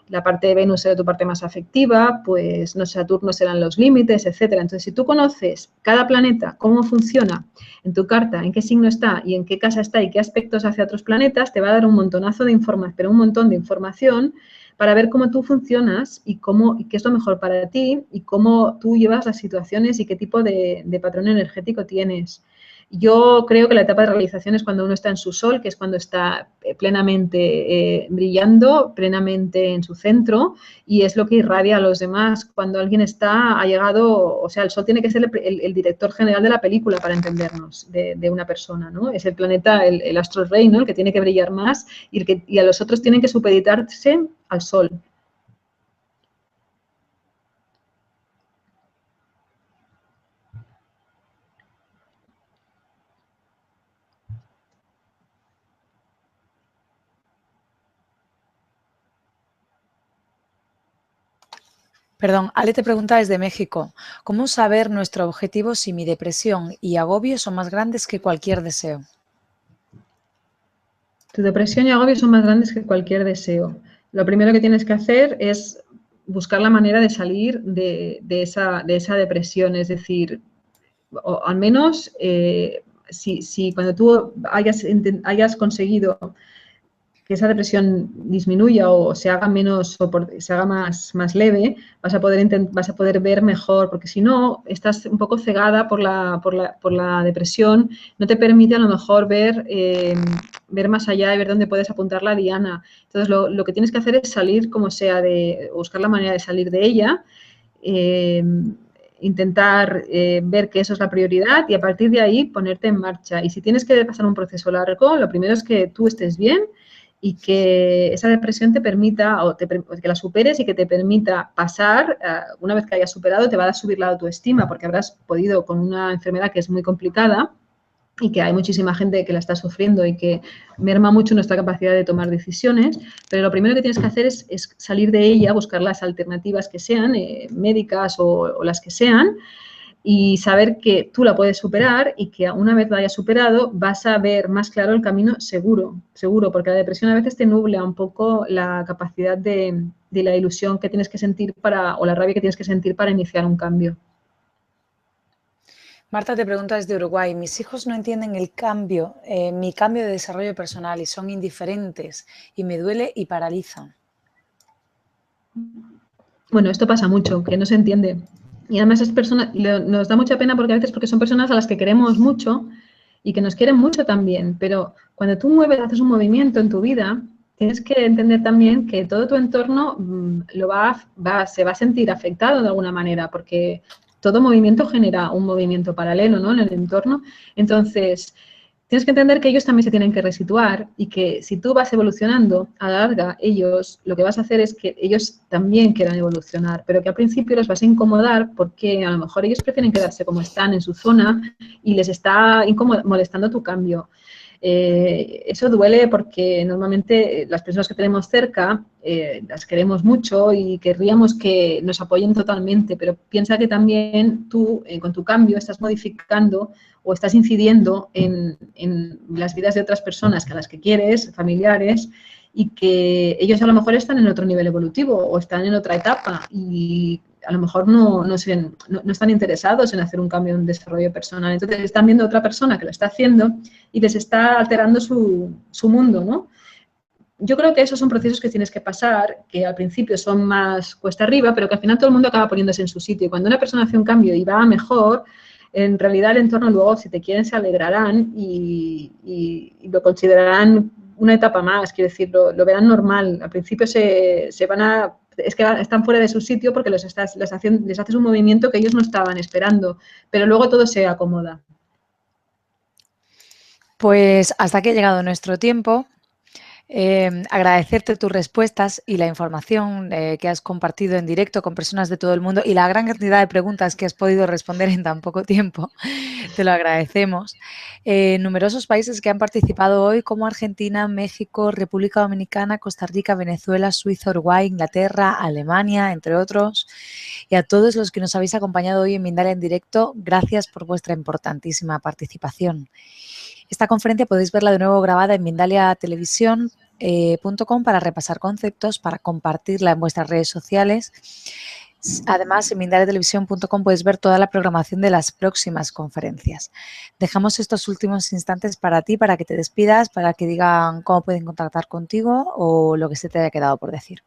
Speaker 2: la parte de Venus será tu parte más afectiva, pues no sé, Saturno serán los límites, etcétera. Entonces, si tú conoces cada planeta, cómo funciona en tu carta, en qué signo está y en qué casa está y qué aspectos hace a otros planetas, te va a dar un montonazo de información, pero un montón de información para ver cómo tú funcionas y qué es lo mejor para ti y cómo tú llevas las situaciones y qué tipo de patrón energético tienes. Yo creo que la etapa de realización es cuando uno está en su sol, que es cuando está plenamente brillando, plenamente en su centro, y es lo que irradia a los demás. Cuando alguien ha llegado, o sea, el sol tiene que ser el director general de la película para entendernos, de una persona, ¿no? Es el planeta, el astro rey, ¿no? El que tiene que brillar más y a los otros tienen que supeditarse al sol.
Speaker 1: Perdón, Ale te pregunta desde México, ¿cómo saber nuestro objetivo si mi depresión y agobio son más grandes que cualquier deseo?
Speaker 2: Tu depresión y agobio son más grandes que cualquier deseo. Lo primero que tienes que hacer es buscar la manera de salir de esa depresión, es decir, o al menos si cuando tú hayas conseguido que esa depresión disminuya o se haga menos se haga más leve, vas a poder ver mejor, porque si no, estás un poco cegada por la depresión, no te permite a lo mejor ver más allá y ver dónde puedes apuntar la diana. Entonces, lo que tienes que hacer es salir como sea, buscar la manera de salir de ella, eh, intentar ver que eso es la prioridad y a partir de ahí ponerte en marcha. Y si tienes que pasar un proceso largo, lo primero es que tú estés bien y que esa depresión te permita, que la superes y que te permita pasar, una vez que hayas superado, te va a subir la autoestima porque habrás podido con una enfermedad que es muy complicada y que hay muchísima gente que la está sufriendo y que merma mucho nuestra capacidad de tomar decisiones, pero lo primero que tienes que hacer es salir de ella, buscar las alternativas que sean, médicas o las que sean, y saber que tú la puedes superar y que una vez la hayas superado vas a ver más claro el camino seguro, porque la depresión a veces te nubla un poco la capacidad de la ilusión que tienes que sentir o la rabia que tienes que sentir para iniciar un cambio.
Speaker 1: Marta te pregunta desde Uruguay, mis hijos no entienden mi cambio de desarrollo personal y son indiferentes y me duele y paraliza.
Speaker 2: Bueno, esto pasa mucho, que no se entiende. Y además nos da mucha pena porque a veces porque son personas a las que queremos mucho y que nos quieren mucho también, pero cuando tú haces un movimiento en tu vida, tienes que entender también que todo tu entorno se va a sentir afectado de alguna manera, porque todo movimiento genera un movimiento paralelo, ¿no?, en el entorno. Entonces, tienes que entender que ellos también se tienen que resituar y que si tú vas evolucionando, a la larga, lo que vas a hacer es que ellos también quieran evolucionar, pero que al principio los vas a incomodar porque a lo mejor ellos prefieren quedarse como están en su zona y les está molestando tu cambio. Eso duele porque normalmente las personas que tenemos cerca las queremos mucho y querríamos que nos apoyen totalmente, pero piensa que también tú con tu cambio estás modificando o estás incidiendo en las vidas de otras personas a las que quieres, familiares, y que ellos a lo mejor están en otro nivel evolutivo o están en otra etapa y a lo mejor no están interesados en hacer un cambio en desarrollo personal. Entonces están viendo a otra persona que lo está haciendo y les está alterando su mundo, ¿no? Yo creo que esos son procesos que tienes que pasar, que al principio son más cuesta arriba, pero que al final todo el mundo acaba poniéndose en su sitio. Y cuando una persona hace un cambio y va mejor, en realidad el entorno luego, si te quieren, se alegrarán y lo considerarán una etapa más, quiero decir, lo verán normal. Al principio es que están fuera de su sitio porque les haces un movimiento que ellos no estaban esperando, pero luego todo se acomoda.
Speaker 1: Pues hasta aquí ha llegado nuestro tiempo. Agradecerte tus respuestas y la información que has compartido en directo con personas de todo el mundo y la gran cantidad de preguntas que has podido responder en tan poco tiempo. Te lo agradecemos. Numerosos países que han participado hoy como Argentina, México, República Dominicana, Costa Rica, Venezuela, Suiza, Uruguay, Inglaterra, Alemania, entre otros. Y a todos los que nos habéis acompañado hoy en Mindalia en directo, gracias por vuestra importantísima participación. Esta conferencia podéis verla de nuevo grabada en mindaliatelevisión.com para repasar conceptos, para compartirla en vuestras redes sociales. Además, en mindaliatelevisión.com podéis ver toda la programación de las próximas conferencias. Dejamos estos últimos instantes para ti, para que te despidas, para que digan cómo pueden contactar contigo o lo que se te haya quedado por decir.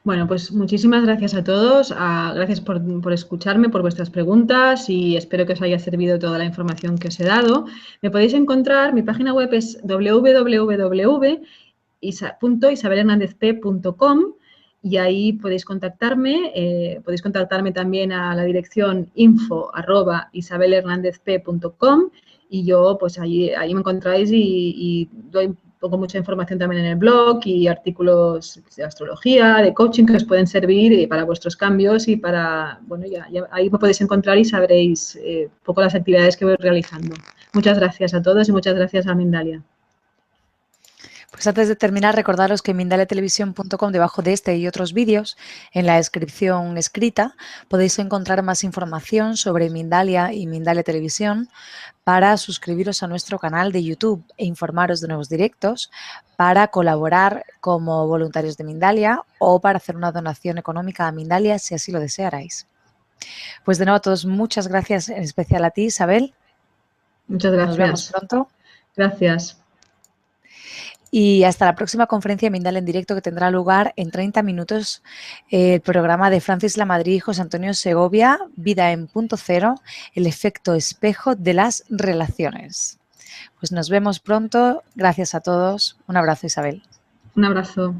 Speaker 2: Bueno, pues muchísimas gracias a todos, gracias por escucharme, por vuestras preguntas y espero que os haya servido toda la información que os he dado. Me podéis encontrar, mi página web es www.isabelhernandezp.com y ahí podéis contactarme también a la dirección info@isabelhernandezp.com y yo pues ahí me encontráis y pongo mucha información también en el blog y artículos de astrología, de coaching que os pueden servir para vuestros cambios y para, bueno, ya ahí me podéis encontrar y sabréis un poco las actividades que voy realizando. Muchas gracias a todos y muchas gracias a Mindalia.
Speaker 1: Pues antes de terminar, recordaros que en mindaliatelevisión.com, debajo de este y otros vídeos, en la descripción escrita, podéis encontrar más información sobre Mindalia y Mindalia Televisión para suscribiros a nuestro canal de YouTube e informaros de nuevos directos, para colaborar como voluntarios de Mindalia o para hacer una donación económica a Mindalia si así lo desearais. Pues de nuevo a todos, muchas gracias, en especial a ti, Isabel.
Speaker 2: Muchas
Speaker 1: Nos vemos
Speaker 2: gracias.
Speaker 1: pronto.
Speaker 2: Gracias.
Speaker 1: Y hasta la próxima conferencia Mindalia en directo, que tendrá lugar en 30 minutos, el programa de Francis Lamadrid y José Antonio Segovia, Vida en Punto Cero, el efecto espejo de las relaciones. Pues nos vemos pronto. Gracias a todos. Un abrazo, Isabel.
Speaker 2: Un abrazo.